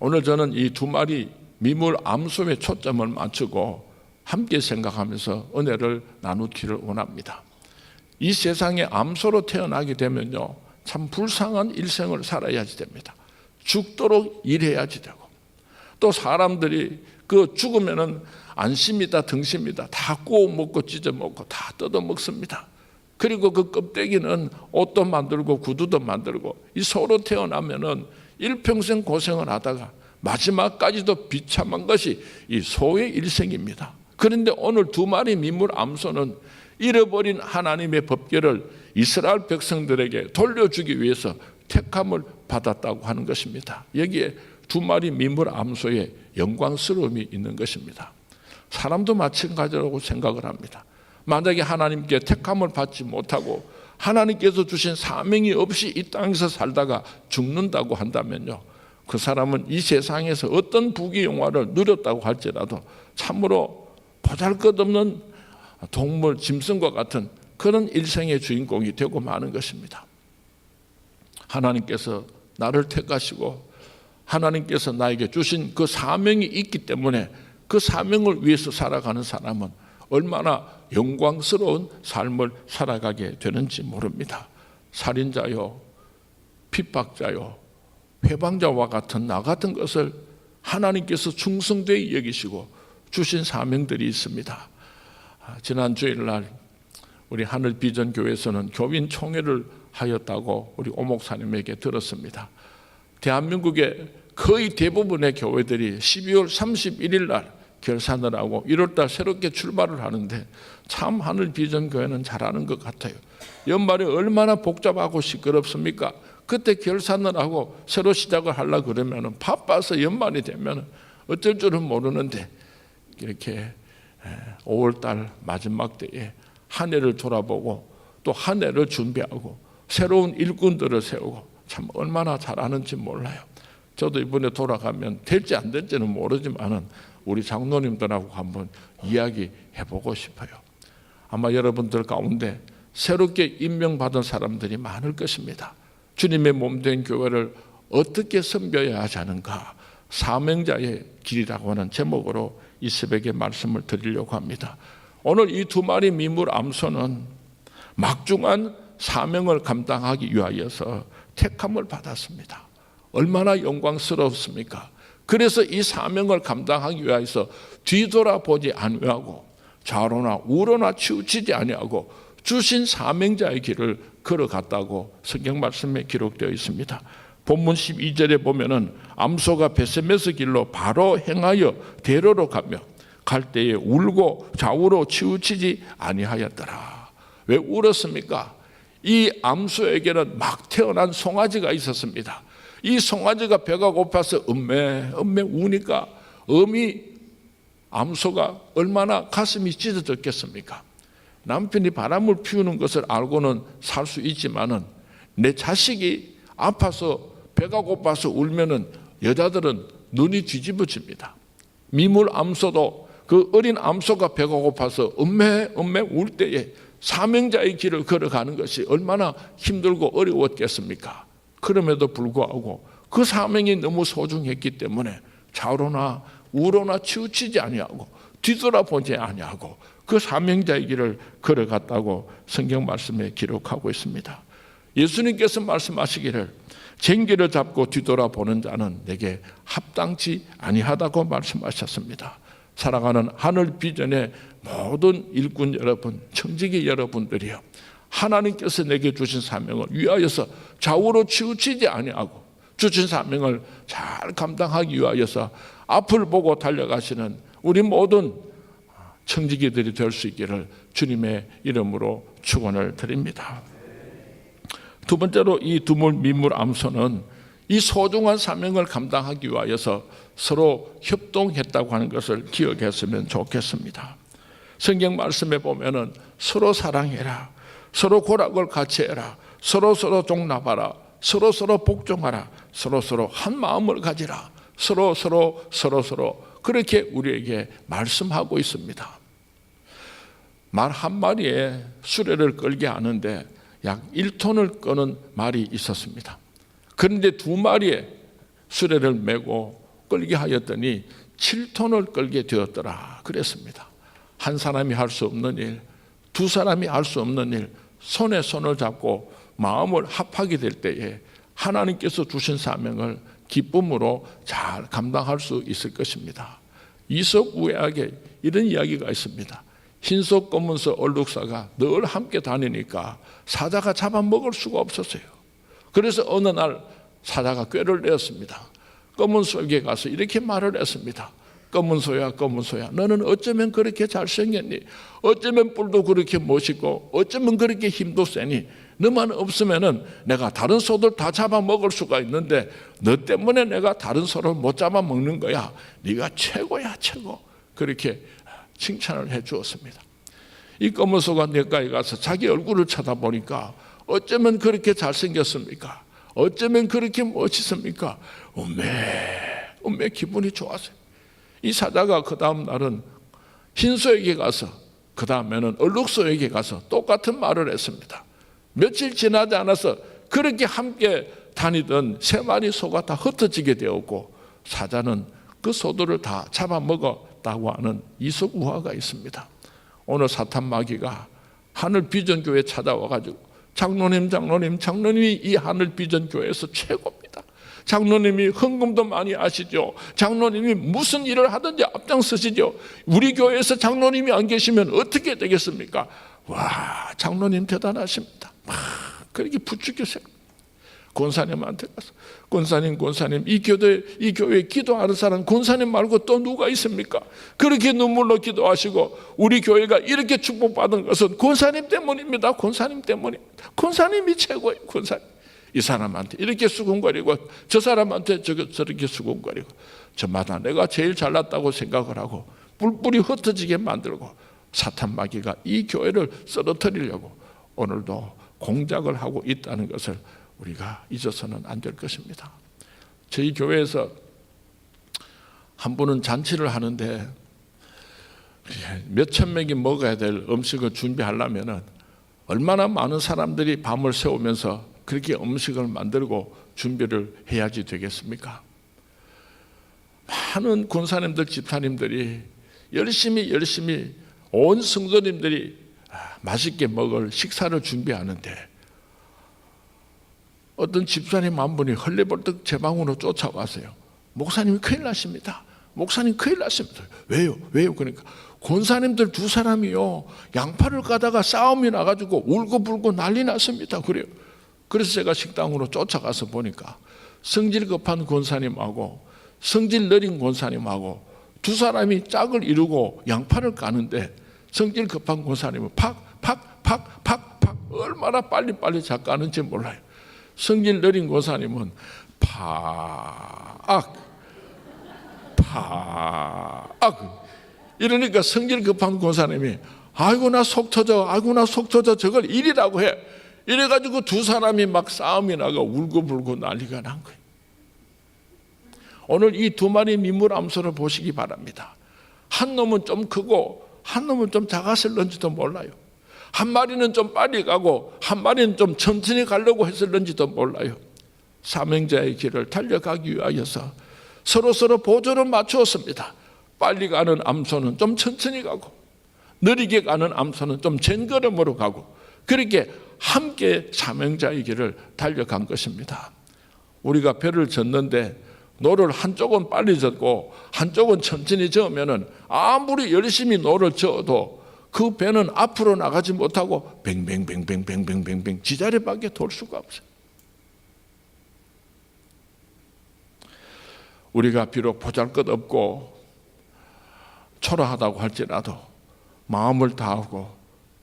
오늘 저는 이 2마리 미물 암소에 초점을 맞추고 함께 생각하면서 은혜를 나누기를 원합니다. 이 세상에 암소로 태어나게 되면요, 참 불쌍한 일생을 살아야지 됩니다. 죽도록 일해야지 되고, 또 사람들이 그 죽으면은 안심이다 등심이다 다 구워 먹고 찢어 먹고 다 뜯어 먹습니다. 그리고 그 껍데기는 옷도 만들고 구두도 만들고, 이 소로 태어나면은 일평생 고생을 하다가 마지막까지도 비참한 것이 이 소의 일생입니다. 그런데 오늘 두 마리 민물 암소는 잃어버린 하나님의 법궤를 이스라엘 백성들에게 돌려주기 위해서 택함을 받았다고 하는 것입니다. 여기에 두 마리 민물 암소의 영광스러움이 있는 것입니다. 사람도 마찬가지라고 생각을 합니다. 만약에 하나님께 택함을 받지 못하고 하나님께서 주신 사명이 없이 이 땅에서 살다가 죽는다고 한다면요, 그 사람은 이 세상에서 어떤 부귀영화를 누렸다고 할지라도 참으로 보잘것없는 동물, 짐승과 같은 그런 일생의 주인공이 되고 마는 것입니다. 하나님께서 나를 택하시고 하나님께서 나에게 주신 그 사명이 있기 때문에 그 사명을 위해서 살아가는 사람은 얼마나 영광스러운 삶을 살아가게 되는지 모릅니다. 살인자요, 핍박자요, 회방자와 같은 나 같은 것을 하나님께서 충성되이 여기시고 주신 사명들이 있습니다. 지난 주일날 우리 하늘비전교회에서는 교인 총회를 하였다고 우리 오 목사님에게 들었습니다. 대한민국의 거의 대부분의 교회들이 12월 31일 날 결산을 하고 1월 달 새롭게 출발을 하는데, 참 하늘비전교회는 잘하는 것 같아요. 연말에 얼마나 복잡하고 시끄럽습니까? 그때 결산을 하고 새로 시작을 하려고 그러면 바빠서 연말이 되면 어쩔 줄은 모르는데, 이렇게 5월 달 마지막 때에 한 해를 돌아보고 또 한 해를 준비하고 새로운 일꾼들을 세우고, 참 얼마나 잘하는지 몰라요. 저도 이번에 돌아가면 될지 안 될지는 모르지만은 우리 장로님들하고 한번 이야기해보고 싶어요. 아마 여러분들 가운데 새롭게 임명받은 사람들이 많을 것입니다. 주님의 몸된 교회를 어떻게 섬겨야 하는가, 사명자의 길이라고 하는 제목으로 이 새벽에 말씀을 드리려고 합니다. 오늘 이 두 마리 민물 암소는 막중한 사명을 감당하기 위하여서 택함을 받았습니다. 얼마나 영광스럽습니까? 그래서 이 사명을 감당하기 위해서 뒤돌아보지 아니하고 좌로나 우로나 치우치지 아니하고 주신 사명자의 길을 걸어갔다고 성경 말씀에 기록되어 있습니다. 본문 12절에 보면은 암소가 베세메스 길로 바로 행하여 대로로 가며 갈 때에 울고 좌우로 치우치지 아니하였더라. 왜 울었습니까? 이 암소에게는 막 태어난 송아지가 있었습니다. 이 송아지가 배가 고파서 음메 우니까 어미 암소가 얼마나 가슴이 찢어졌겠습니까? 남편이 바람을 피우는 것을 알고는 살 수 있지만은 내 자식이 아파서 배가 고파서 울면은 여자들은 눈이 뒤집어집니다. 미물 암소도 그 어린 암소가 배가 고파서 음메 울 때에 사명자의 길을 걸어가는 것이 얼마나 힘들고 어려웠겠습니까? 그럼에도 불구하고 그 사명이 너무 소중했기 때문에 좌로나 우로나 치우치지 아니하고 뒤돌아보지 아니하고 그 사명자의 길을 걸어갔다고 성경 말씀에 기록하고 있습니다. 예수님께서 말씀하시기를 쟁기를 잡고 뒤돌아보는 자는 내게 합당치 아니하다고 말씀하셨습니다. 사랑하는 하늘 비전의 모든 일꾼 여러분, 청지기 여러분들이요, 하나님께서 내게 주신 사명을 위하여서 좌우로 치우치지 아니하고 주신 사명을 잘 감당하기 위하여서 앞을 보고 달려가시는 우리 모든 청지기들이 될 수 있기를 주님의 이름으로 축원을 드립니다. 두 번째로 이 두물 민물 암소는 이 소중한 사명을 감당하기 위하여서 서로 협동했다고 하는 것을 기억했으면 좋겠습니다. 성경 말씀에 보면은 서로 사랑해라, 서로 고락을 같이 해라, 서로 종납하라, 서로 복종하라, 서로 한 마음을 가지라, 서로 그렇게 우리에게 말씀하고 있습니다. 말 한 마리에 수레를 끌게 하는데 약 1톤을 끄는 말이 있었습니다. 그런데 두 마리의 수레를 메고 끌게 하였더니 7톤을 끌게 되었더라 그랬습니다. 한 사람이 할 수 없는 일, 두 사람이 할 수 없는 일, 손에 손을 잡고 마음을 합하게 될 때에 하나님께서 주신 사명을 기쁨으로 잘 감당할 수 있을 것입니다. 이석 우회학에 이런 이야기가 있습니다. 흰석 검은석 얼룩사가 늘 함께 다니니까 사자가 잡아먹을 수가 없었어요. 그래서 어느 날 사자가 꾀를 내었습니다. 검은소에게 가서 이렇게 말을 했습니다. 검은소야 검은소야, 너는 어쩌면 그렇게 잘생겼니? 어쩌면 뿔도 그렇게 멋있고 어쩌면 그렇게 힘도 세니? 너만 없으면은 내가 다른 소들 다 잡아먹을 수가 있는데 너 때문에 내가 다른 소를 못 잡아먹는 거야. 네가 최고야 최고. 그렇게 칭찬을 해 주었습니다. 이 검은소가 냇가에 가서 자기 얼굴을 쳐다보니까 어쩌면 그렇게 잘생겼습니까? 어쩌면 그렇게 멋있습니까? 음매 기분이 좋았어요. 이 사자가 그 다음 날은 흰소에게 가서 그 다음에는 얼룩소에게 가서 똑같은 말을 했습니다. 며칠 지나지 않아서 그렇게 함께 다니던 3마리 소가 다 흩어지게 되었고 사자는 그 소들을 다 잡아먹었다고 하는 이석우화가 있습니다. 오늘 사탄 마귀가 하늘 비전교회에 찾아와가지고 장로님이 이 하늘 비전교회에서 최고입니다. 장로님이 헌금도 많이 아시죠. 장로님이 무슨 일을 하든지 앞장서시죠. 우리 교회에서 장로님이 안 계시면 어떻게 되겠습니까? 와, 장로님 대단하십니다. 막 그렇게 부추겨서 권사님한테 가서 권사님 이 교회에 기도하는 사람 권사님 말고 또 누가 있습니까? 그렇게 눈물로 기도하시고 우리 교회가 이렇게 축복받은 것은 권사님 때문입니다. 권사님 때문입니다. 권사님이 최고예요. 권사님. 이 사람한테 이렇게 수군거리고 저 사람한테 저렇게 수군거리고 저마다 내가 제일 잘났다고 생각을 하고 뿔뿔이 흩어지게 만들고 사탄 마귀가 이 교회를 쓰러뜨리려고 오늘도 공작을 하고 있다는 것을 우리가 잊어서는 안 될 것입니다. 저희 교회에서 한 분은 잔치를 하는데 몇천 명이 먹어야 될 음식을 준비하려면 얼마나 많은 사람들이 밤을 새우면서 그렇게 음식을 만들고 준비를 해야지 되겠습니까? 많은 권사님들, 집사님들이 열심히 온 성도님들이 맛있게 먹을 식사를 준비하는데 어떤 집사님 한 분이 헐레벌떡 제 방으로 쫓아와서요. 목사님이 큰일 나십니다. 목사님 큰일 났습니다. 왜요? 그러니까 권사님들 2사람이요. 양파를 까다가 싸움이 나가지고 울고불고 난리 났습니다. 그래요. 그래서 제가 식당으로 쫓아가서 보니까 성질 급한 권사님하고 성질 느린 권사님하고 2사람이 짝을 이루고 양파를 까는데 성질 급한 권사님은 팍 얼마나 빨리 잘 까는지 몰라요. 성질 느린 권사님은 팍 이러니까 성질 급한 권사님이 아이고 나 속 터져 저걸 일이라고 해. 이래가지고 2사람이 막 싸움이 나가 울고불고 난리가 난 거예요. 오늘 이 2마리 민물암소를 보시기 바랍니다. 한 놈은 좀 크고 한 놈은 좀 작았을런지도 몰라요. 한 마리는 좀 빨리 가고 한 마리는 좀 천천히 가려고 했을런지도 몰라요. 사명자의 길을 달려가기 위하여서 서로 보조를 맞추었습니다. 빨리 가는 암소는 좀 천천히 가고 느리게 가는 암소는 좀 젠걸음으로 가고 그렇게 함께 사명자의 길을 달려간 것입니다. 우리가 배를 젓는데 노를 한쪽은 빨리 젓고 한쪽은 천천히 저으면 아무리 열심히 노를 저어도 그 배는 앞으로 나가지 못하고 뱅뱅뱅뱅뱅뱅뱅 지자리밖에 돌 수가 없어요. 우리가 비록 보잘것없고 초라하다고 할지라도 마음을 다하고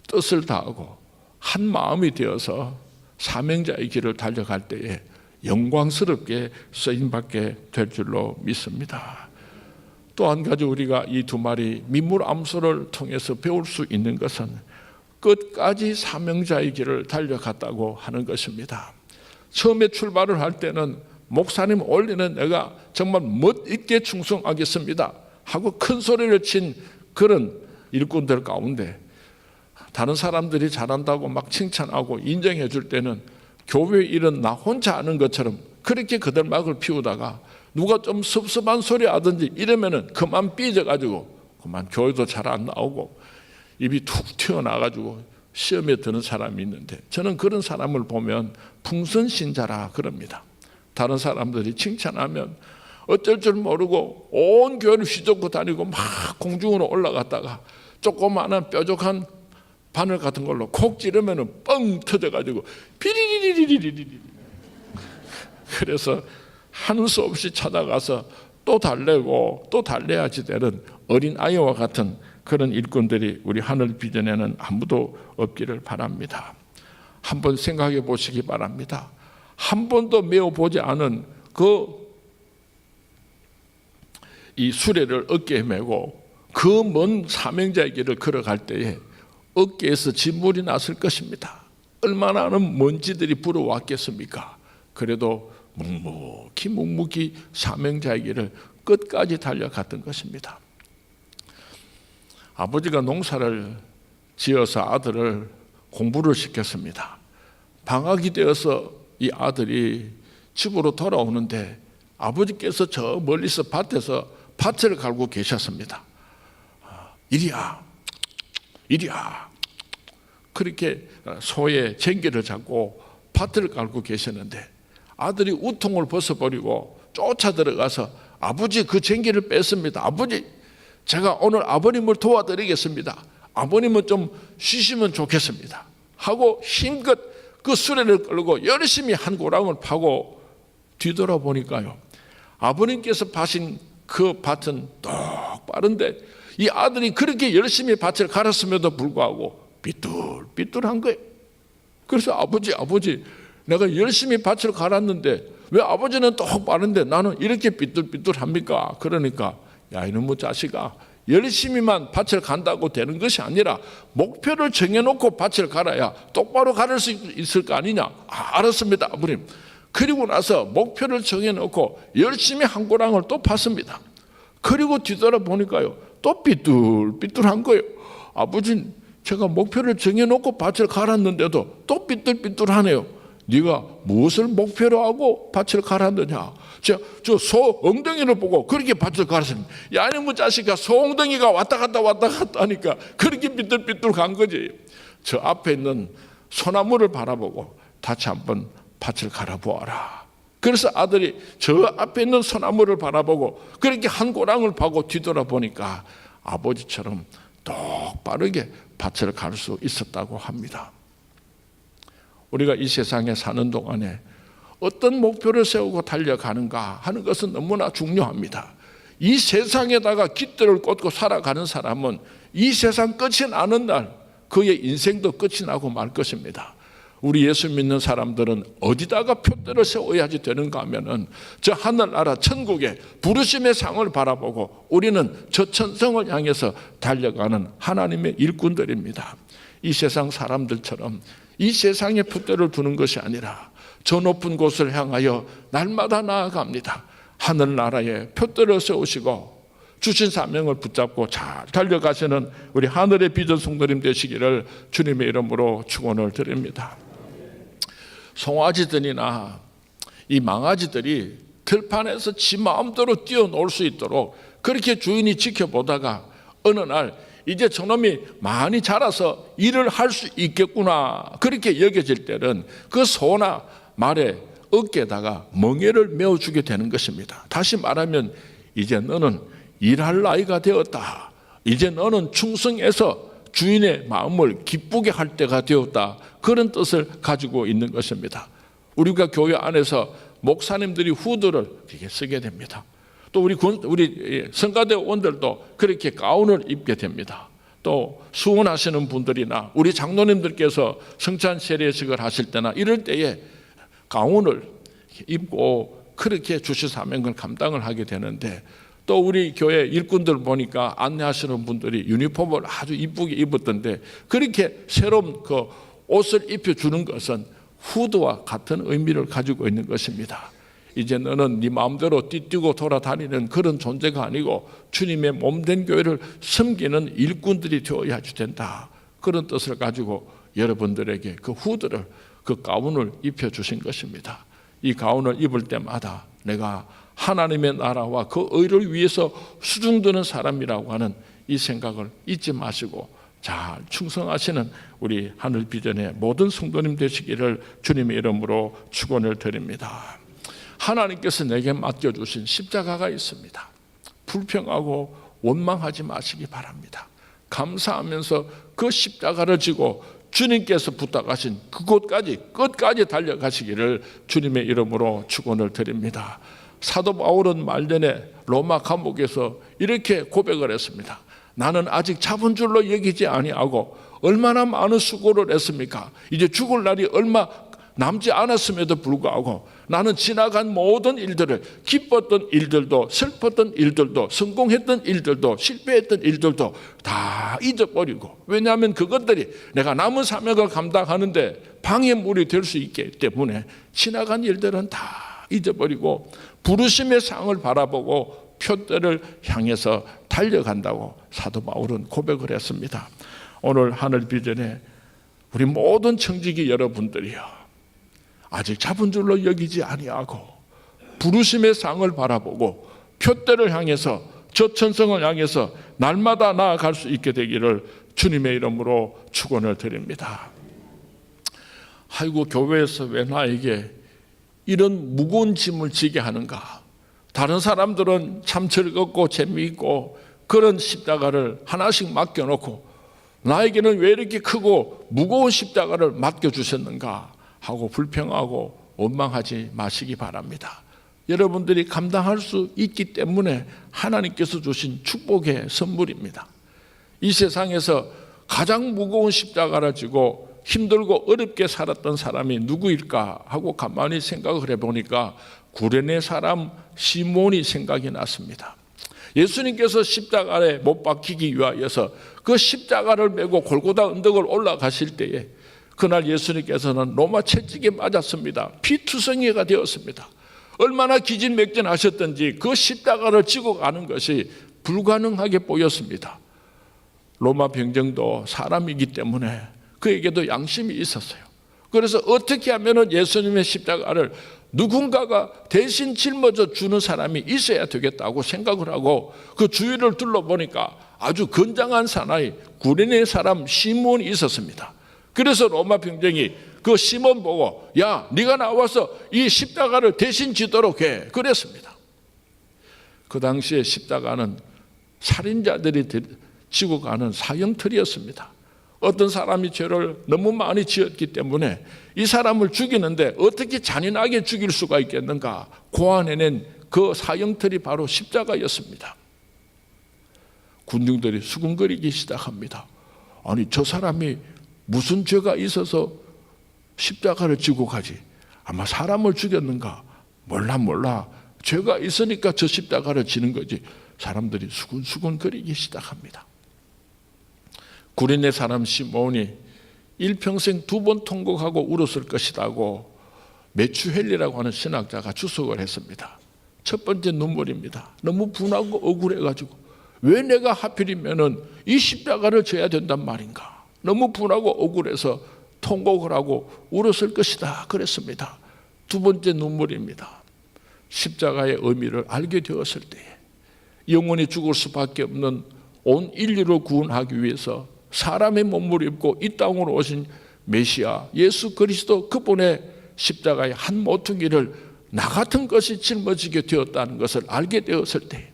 뜻을 다하고 한 마음이 되어서 사명자의 길을 달려갈 때에 영광스럽게 쓰임받게 될 줄로 믿습니다. 또 한 가지 우리가 이 2마리 민물암소를 통해서 배울 수 있는 것은 끝까지 사명자의 길을 달려갔다고 하는 것입니다. 처음에 출발을 할 때는 목사님 올리는 내가 정말 멋있게 충성하겠습니다 하고 큰 소리를 친 그런 일꾼들 가운데 다른 사람들이 잘한다고 막 칭찬하고 인정해 줄 때는 교회 일은 나 혼자 하는 것처럼 그렇게 그들 막을 피우다가 누가 좀 섭섭한 소리 하든지 이러면은 그만 삐져가지고 그만 교회도 잘 안 나오고 입이 툭 튀어나가지고 시험에 드는 사람이 있는데 저는 그런 사람을 보면 풍선신자라 그럽니다. 다른 사람들이 칭찬하면 어쩔 줄 모르고 온 교회를 휘젓고 다니고 막 공중으로 올라갔다가 조그마한 뾰족한 바늘 같은 걸로 콕 찌르면 뻥 터져가지고 비리리리리리리리. 그래서 하는 수 없이 찾아가서 또 달래고 또 달래야지 되는 어린아이와 같은 그런 일꾼들이 우리 하늘 비전에는 아무도 없기를 바랍니다. 한번 생각해 보시기 바랍니다. 한 번도 메어보지 않은 이 수레를 어깨에 메고 그 먼 사명자의 길을 걸어갈 때에 어깨에서 진물이 났을 것입니다. 얼마나 많은 먼지들이 불어왔겠습니까? 그래도 묵묵히 사명자의 길을 끝까지 달려갔던 것입니다. 아버지가 농사를 지어서 아들을 공부를 시켰습니다. 방학이 되어서 이 아들이 집으로 돌아오는데 아버지께서 저 멀리서 밭에서 밭을 갈고 계셨습니다. 이리야 그렇게 소의 쟁기를 잡고 밭을 갈고 계셨는데 아들이 우통을 벗어버리고 쫓아 들어가서 아버지 그 쟁기를 뺐습니다. 아버지 제가 오늘 아버님을 도와드리겠습니다. 아버님은 좀 쉬시면 좋겠습니다 하고 힘껏 그 수레를 끌고 열심히 한 고랑을 파고 뒤돌아보니까요, 아버님께서 파신 그 밭은 똑바른데 이 아들이 그렇게 열심히 밭을 갈았음에도 불구하고 삐뚤삐뚤한 거예요. 그래서 아버지 내가 열심히 밭을 갈았는데 왜 아버지는 똑바른데 나는 이렇게 삐뚤삐뚤합니까? 그러니까 야 이놈의 자식아, 열심히만 밭을 간다고 되는 것이 아니라 목표를 정해놓고 밭을 갈아야 똑바로 갈을 수 있을 거 아니냐. 알았습니다 아버님. 그리고 나서 목표를 정해놓고 열심히 한 고랑을 또 팠습니다. 그리고 뒤돌아보니까요 또 삐뚤삐뚤한 거예요. 아버지 제가 목표를 정해놓고 밭을 갈았는데도 또 삐뚤삐뚤하네요. 네가 무엇을 목표로 하고 밭을 갈았느냐. 저 소 엉덩이를 보고 그렇게 밭을 갈았습니다. 야 이놈의 자식아, 소 엉덩이가 왔다 갔다 하니까 그렇게 삐뚤삐뚤 간 거지. 저 앞에 있는 소나무를 바라보고 다시 한번 밭을 갈아보아라. 그래서 아들이 저 앞에 있는 소나무를 바라보고 그렇게 한 고랑을 파고 뒤돌아보니까 아버지처럼 똑바르게 밭을 갈 수 있었다고 합니다. 우리가 이 세상에 사는 동안에 어떤 목표를 세우고 달려가는가 하는 것은 너무나 중요합니다. 이 세상에다가 깃들을 꽂고 살아가는 사람은 이 세상 끝이 나는 날 그의 인생도 끝이 나고 말 것입니다. 우리 예수 믿는 사람들은 어디다가 표대를 세워야지 되는가 하면은 저 하늘나라 천국의 부르심의 상을 바라보고 우리는 저 천성을 향해서 달려가는 하나님의 일꾼들입니다. 이 세상 사람들처럼 이 세상에 표대를 두는 것이 아니라 저 높은 곳을 향하여 날마다 나아갑니다. 하늘나라에 표대를 세우시고 주신 사명을 붙잡고 잘 달려가시는 우리 하늘의 비전 성도님 되시기를 주님의 이름으로 축원을 드립니다. 송아지들이나 이 망아지들이 들판에서 지 마음대로 뛰어놀 수 있도록 그렇게 주인이 지켜보다가 어느 날 이제 저놈이 많이 자라서 일을 할 수 있겠구나 그렇게 여겨질 때는 그 소나 말에 어깨에다가 멍에를 메어주게 되는 것입니다. 다시 말하면 이제 너는 일할 나이가 되었다. 이제 너는 충성해서 주인의 마음을 기쁘게 할 때가 되었다. 그런 뜻을 가지고 있는 것입니다. 우리가 교회 안에서 목사님들이 후드를 이렇게 쓰게 됩니다. 또 우리 성가대원들도 그렇게 가운을 입게 됩니다. 또 수원하시는 분들이나 우리 장로님들께서 성찬 세례식을 하실 때나 이럴 때에 가운을 입고 그렇게 주시 사명을 감당을 하게 되는데 또 우리 교회 일꾼들 보니까 안내하시는 분들이 유니폼을 아주 이쁘게 입었던데 그렇게 새로운 그 옷을 입혀주는 것은 후드와 같은 의미를 가지고 있는 것입니다. 이제 너는 네 마음대로 뛰뛰고 돌아다니는 그런 존재가 아니고 주님의 몸된 교회를 섬기는 일꾼들이 되어야지 된다. 그런 뜻을 가지고 여러분들에게 그 후드를 그 가운을 입혀주신 것입니다. 이 가운을 입을 때마다 내가 하나님의 나라와 그 의를 위해서 수중드는 사람이라고 하는 이 생각을 잊지 마시고 잘 충성하시는 우리 하늘 비전의 모든 성도님 되시기를 주님의 이름으로 축원을 드립니다. 하나님께서 내게 맡겨주신 십자가가 있습니다. 불평하고 원망하지 마시기 바랍니다. 감사하면서 그 십자가를 지고 주님께서 부탁하신 그곳까지 끝까지 달려가시기를 주님의 이름으로 축원을 드립니다. 사도 바울은 말년에 로마 감옥에서 이렇게 고백을 했습니다. 나는 아직 잡은 줄로 여기지 아니하고 얼마나 많은 수고를 했습니까? 이제 죽을 날이 얼마 남지 않았음에도 불구하고 나는 지나간 모든 일들을, 기뻤던 일들도 슬펐던 일들도 성공했던 일들도 실패했던 일들도 다 잊어버리고, 왜냐하면 그것들이 내가 남은 사명을 감당하는데 방해물이 될 수 있기 때문에 지나간 일들은 다 잊어버리고 부르심의 상을 바라보고 표대를 향해서 달려간다고 사도 바울은 고백을 했습니다. 오늘 하늘 비전에 우리 모든 청지기 여러분들이요, 아직 잡은 줄로 여기지 아니하고 부르심의 상을 바라보고 표대를 향해서 저천성을 향해서 날마다 나아갈 수 있게 되기를 주님의 이름으로 축원을 드립니다. 아이고, 교회에서 왜 나에게 이런 무거운 짐을 지게 하는가? 다른 사람들은 참 즐겁고 재미있고 그런 십자가를 하나씩 맡겨놓고 나에게는 왜 이렇게 크고 무거운 십자가를 맡겨주셨는가 하고 불평하고 원망하지 마시기 바랍니다. 여러분들이 감당할 수 있기 때문에 하나님께서 주신 축복의 선물입니다. 이 세상에서 가장 무거운 십자가를 지고 힘들고 어렵게 살았던 사람이 누구일까 하고 가만히 생각을 해보니까 구레네 사람 시몬이 생각이 났습니다. 예수님께서 십자가에 못 박히기 위하여서 그 십자가를 메고 골고다 언덕을 올라가실 때에 그날 예수님께서는 로마 채찍에 맞았습니다. 피투성이가 되었습니다. 얼마나 기진맥진하셨던지 그 십자가를 지고 가는 것이 불가능하게 보였습니다. 로마 병정도 사람이기 때문에 그에게도 양심이 있었어요. 그래서 어떻게 하면 예수님의 십자가를 누군가가 대신 짊어져 주는 사람이 있어야 되겠다고 생각을 하고 그 주위를 둘러보니까 아주 건장한 사나이 구레네 사람 시몬이 있었습니다. 그래서 로마 병정이 그 시몬 보고 야, 네가 나와서 이 십자가를 대신 지도록 해 그랬습니다. 그 당시에 십자가는 살인자들이 지고 가는 사형틀이었습니다. 어떤 사람이 죄를 너무 많이 지었기 때문에 이 사람을 죽이는데 어떻게 잔인하게 죽일 수가 있겠는가 고안해낸 그 사형틀이 바로 십자가였습니다. 군중들이 수군거리기 시작합니다. 아니, 저 사람이 무슨 죄가 있어서 십자가를 지고 가지? 아마 사람을 죽였는가? 몰라. 죄가 있으니까 저 십자가를 지는 거지. 사람들이 수군수군거리기 시작합니다. 구레네 사람 시몬이 일평생 2번 통곡하고 울었을 것이라고 메추헬리라고 하는 신학자가 주석을 했습니다. 첫 번째 눈물입니다. 너무 분하고 억울해가지고 왜 내가 하필이면 이 십자가를 져야 된단 말인가? 너무 분하고 억울해서 통곡을 하고 울었을 것이다 그랬습니다. 두 번째 눈물입니다. 십자가의 의미를 알게 되었을 때에 영원히 죽을 수밖에 없는 온 인류를 구원하기 위해서 사람의 몸을 입고 이 땅으로 오신 메시아 예수 그리스도 그분의 십자가의 한 모퉁이를 나 같은 것이 짊어지게 되었다는 것을 알게 되었을 때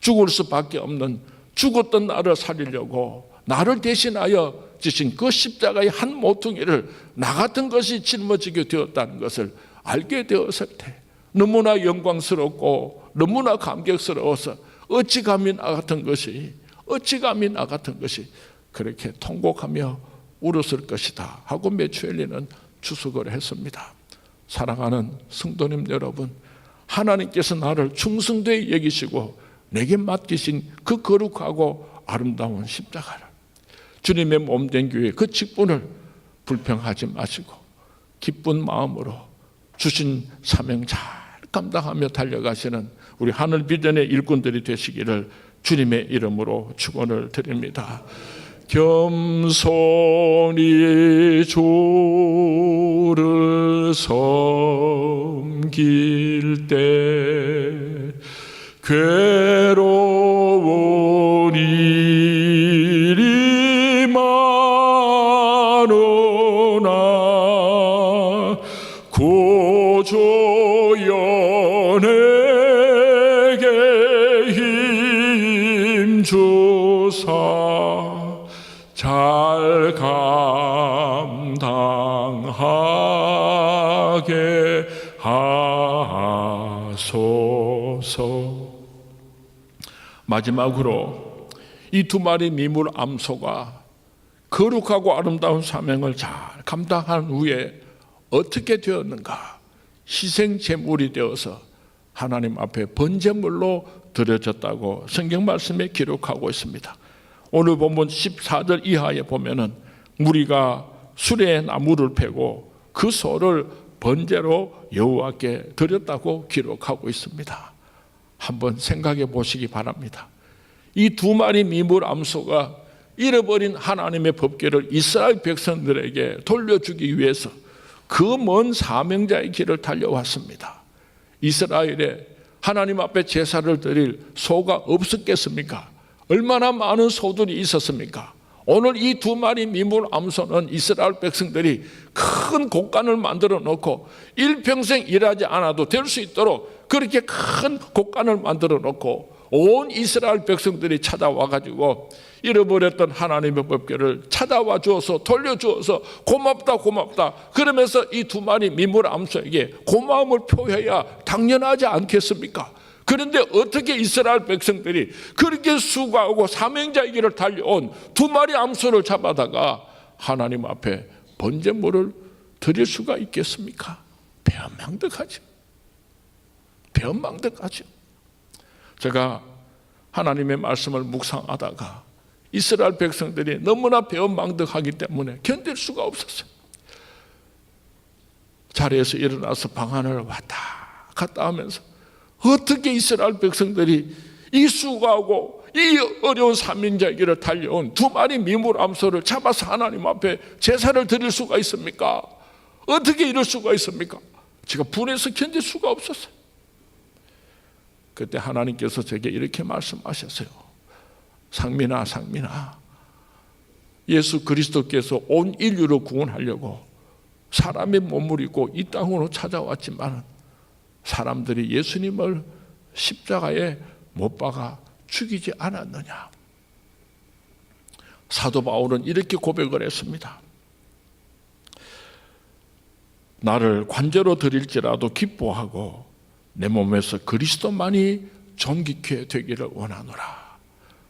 죽을 수밖에 없는 죽었던 나를 살리려고 나를 대신하여 지신 그 십자가의 한 모퉁이를 나 같은 것이 짊어지게 되었다는 것을 알게 되었을 때 너무나 영광스럽고 너무나 감격스러워서 어찌 감히 나 같은 것이 그렇게 통곡하며 울었을 것이다 하고 메추엘리는 주석을 했습니다. 사랑하는 성도님 여러분, 하나님께서 나를 충성되이 여기시고 내게 맡기신 그 거룩하고 아름다운 십자가를, 주님의 몸된 교회 그 직분을 불평하지 마시고 기쁜 마음으로 주신 사명 잘 감당하며 달려가시는 우리 하늘 비전의 일꾼들이 되시기를 주님의 이름으로 축원을 드립니다. 겸손히 주를 섬길 때 괴로운 일이 많 주사 잘 감당하게 하소서. 마지막으로 이 두 마리 미물 암소가 거룩하고 아름다운 사명을 잘 감당한 후에 어떻게 되었는가? 희생 제물이 되어서 하나님 앞에 번제물로 드려졌다고 성경 말씀에 기록하고 있습니다. 오늘 본문 14절 이하에 보면은 무리가 수레에 나무를 패고 그 소를 번제로 여호와께 드렸다고 기록하고 있습니다. 한번 생각해 보시기 바랍니다. 이 두 마리 미물 암소가 잃어버린 하나님의 법궤를 이스라엘 백성들에게 돌려주기 위해서 그 먼 사명자의 길을 달려왔습니다. 이스라엘에 하나님 앞에 제사를 드릴 소가 없었겠습니까? 얼마나 많은 소들이 있었습니까? 오늘 이 두 마리 미물 암소는 이스라엘 백성들이 큰 곡간을 만들어 놓고 일평생 일하지 않아도 될 수 있도록 그렇게 큰 곡간을 만들어 놓고 온 이스라엘 백성들이 찾아와 가지고 잃어버렸던 하나님의 법궤를 찾아와 주어서 돌려주어서 고맙다 그러면서 이 두 마리 미물 암소에게 고마움을 표해야 당연하지 않겠습니까? 그런데 어떻게 이스라엘 백성들이 그렇게 수고하고 사명자의 길을 달려온 두 마리 암소를 잡아다가 하나님 앞에 번제물을 드릴 수가 있겠습니까? 배은망덕하죠. 제가 하나님의 말씀을 묵상하다가 이스라엘 백성들이 너무나 배은망덕하기 때문에 견딜 수가 없었어요. 자리에서 일어나서 방 안을 왔다 갔다 하면서 어떻게 이스라엘 백성들이 이 수고하고 이 어려운 사명자의 길을 달려온 두 마리 미물 암소를 잡아서 하나님 앞에 제사를 드릴 수가 있습니까? 어떻게 이럴 수가 있습니까? 제가 분해서 견딜 수가 없었어요. 그때 하나님께서 제게 이렇게 말씀하셨어요. 상민아 예수 그리스도께서 온 인류를 구원하려고 사람의 몸을 입고 이 땅으로 찾아왔지만 사람들이 예수님을 십자가에 못 박아 죽이지 않았느냐. 사도 바울은 이렇게 고백을 했습니다. 나를 관제로 드릴지라도 기뻐하고 내 몸에서 그리스도만이 존귀케 되기를 원하노라.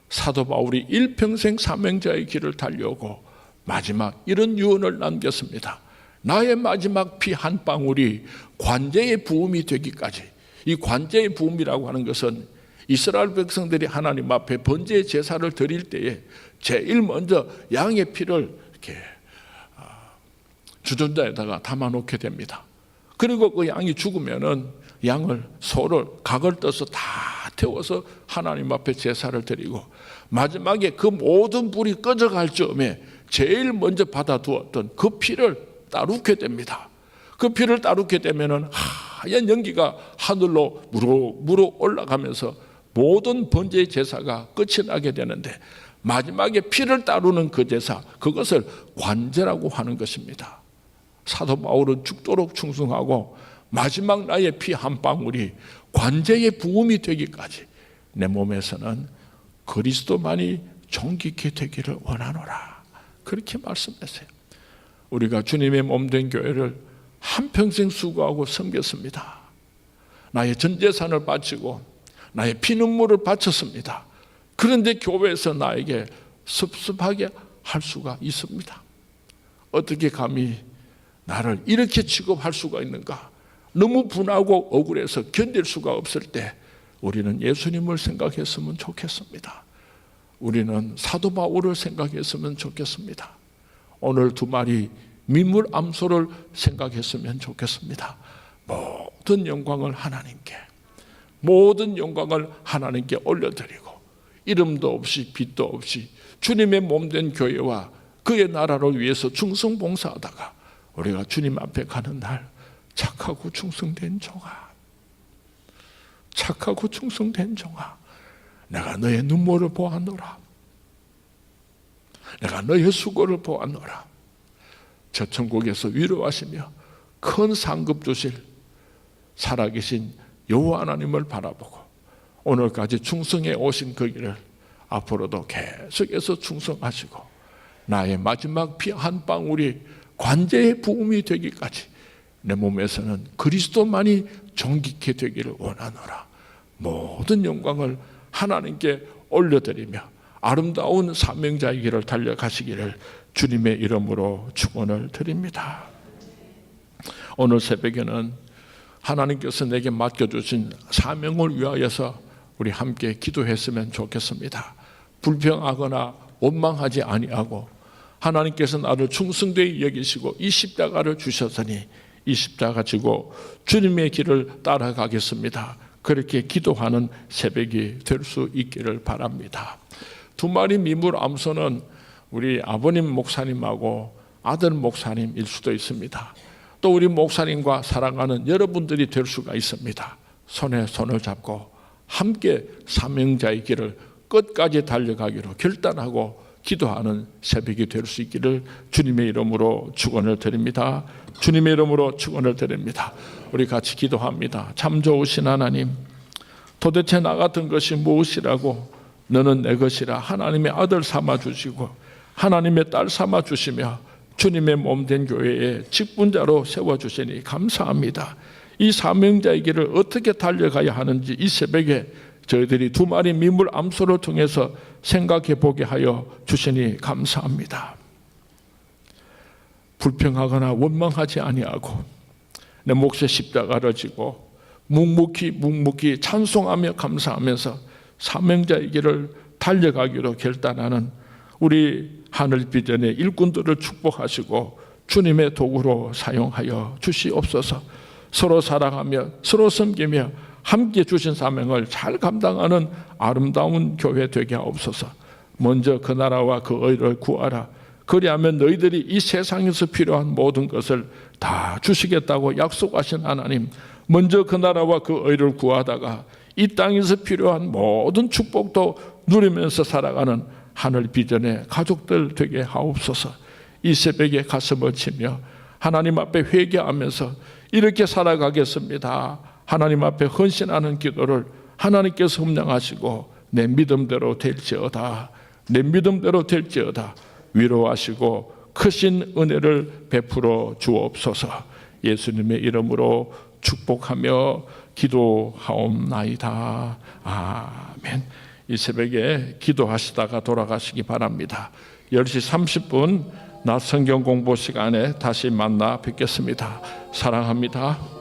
사도 바울이 일평생 사명자의 길을 달려오고 마지막 이런 유언을 남겼습니다. 나의 마지막 피 한 방울이 관제의 부음이 되기까지. 이 관제의 부음이라고 하는 것은 이스라엘 백성들이 하나님 앞에 번제 제사를 드릴 때에 제일 먼저 양의 피를 이렇게 주전자에다가 담아놓게 됩니다. 그리고 그 양이 죽으면은 소를 각을 떠서 다 태워서 하나님 앞에 제사를 드리고 마지막에 그 모든 불이 꺼져갈 즈음에 제일 먼저 받아두었던 그 피를 따르게 됩니다. 그 피를 따르게 되면은 하얀 연기가 하늘로 무럭무럭 올라가면서 모든 번제의 제사가 끝이 나게 되는데 마지막에 피를 따르는 그 제사, 그것을 관제라고 하는 것입니다. 사도 바울은 죽도록 충성하고 마지막 나의 피 한 방울이 관제의 부음이 되기까지 내 몸에서는 그리스도만이 존귀케 되기를 원하노라. 그렇게 말씀했어요. 우리가 주님의 몸된 교회를 한평생 수고하고 섬겼습니다. 나의 전 재산을 바치고 나의 피눈물을 바쳤습니다. 그런데 교회에서 나에게 섭섭하게 할 수가 있습니다. 어떻게 감히 나를 이렇게 취급할 수가 있는가? 너무 분하고 억울해서 견딜 수가 없을 때 우리는 예수님을 생각했으면 좋겠습니다. 우리는 사도 바울을 생각했으면 좋겠습니다. 오늘 두 마리 미물 암소를 생각했으면 좋겠습니다. 모든 영광을 하나님께 올려드리고 이름도 없이 빛도 없이 주님의 몸된 교회와 그의 나라를 위해서 충성봉사하다가 우리가 주님 앞에 가는 날 착하고 충성된 종아, 내가 너의 눈물을 보았노라. 내가 너의 수고를 보았노라. 저 천국에서 위로하시며 큰 상급 주실 살아계신 여호와 하나님을 바라보고 오늘까지 충성해 오신 그 길을 앞으로도 계속해서 충성하시고 나의 마지막 피 한 방울이 관제의 부음이 되기까지 내 몸에서는 그리스도만이 존귀케 되기를 원하노라. 모든 영광을 하나님께 올려드리며 아름다운 사명자의 길을 달려가시기를 주님의 이름으로 축원을 드립니다. 오늘 새벽에는 하나님께서 내게 맡겨주신 사명을 위하여서 우리 함께 기도했으면 좋겠습니다. 불평하거나 원망하지 아니하고 하나님께서 나를 충성되이 여기시고 이 십자가를 주셨으니 이 십자가 지고 주님의 길을 따라가겠습니다. 그렇게 기도하는 새벽이 될 수 있기를 바랍니다. 두 마리 미물 암소는 우리 아버님 목사님하고 아들 목사님일 수도 있습니다. 또 우리 목사님과 사랑하는 여러분들이 될 수가 있습니다. 손에 손을 잡고 함께 사명자의 길을 끝까지 달려가기로 결단하고 기도하는 새벽이 될 수 있기를 주님의 이름으로 축원을 드립니다. 주님의 이름으로 축원을 드립니다. 우리 같이 기도합니다. 참 좋으신 하나님, 도대체 나 같은 것이 무엇이라고 너는 내 것이라 하나님의 아들 삼아 주시고 하나님의 딸 삼아 주시며 주님의 몸된 교회에 직분자로 세워주시니 감사합니다. 이 사명자의 길을 어떻게 달려가야 하는지 이 새벽에 저희들이 두 마리 미물 암소를 통해서 생각해 보게 하여 주시니 감사합니다. 불평하거나 원망하지 아니하고 내 몫의 십자가를 지고 묵묵히 찬송하며 감사하면서 사명자의 길을 달려가기로 결단하는 우리 하늘비전의 일꾼들을 축복하시고 주님의 도구로 사용하여 주시옵소서. 서로 사랑하며 서로 섬기며 함께 주신 사명을 잘 감당하는 아름다운 교회 되게 하옵소서. 먼저 그 나라와 그 의를 구하라. 그리하면 너희들이 이 세상에서 필요한 모든 것을 다 주시겠다고 약속하신 하나님, 먼저 그 나라와 그 의를 구하다가 이 땅에서 필요한 모든 축복도 누리면서 살아가는 하늘 비전의 가족들 되게 하옵소서. 이 새벽에 가슴을 치며 하나님 앞에 회개하면서 이렇게 살아가겠습니다. 하나님 앞에 헌신하는 기도를 하나님께서 흠량하시고 내 믿음대로 될지어다, 내 믿음대로 될지어다 위로하시고 크신 은혜를 베풀어 주옵소서. 예수님의 이름으로 축복하며 기도하옵나이다. 아멘. 이 새벽에 기도하시다가 돌아가시기 바랍니다. 10시 30분 낮 성경 공부 시간에 다시 만나 뵙겠습니다. 사랑합니다.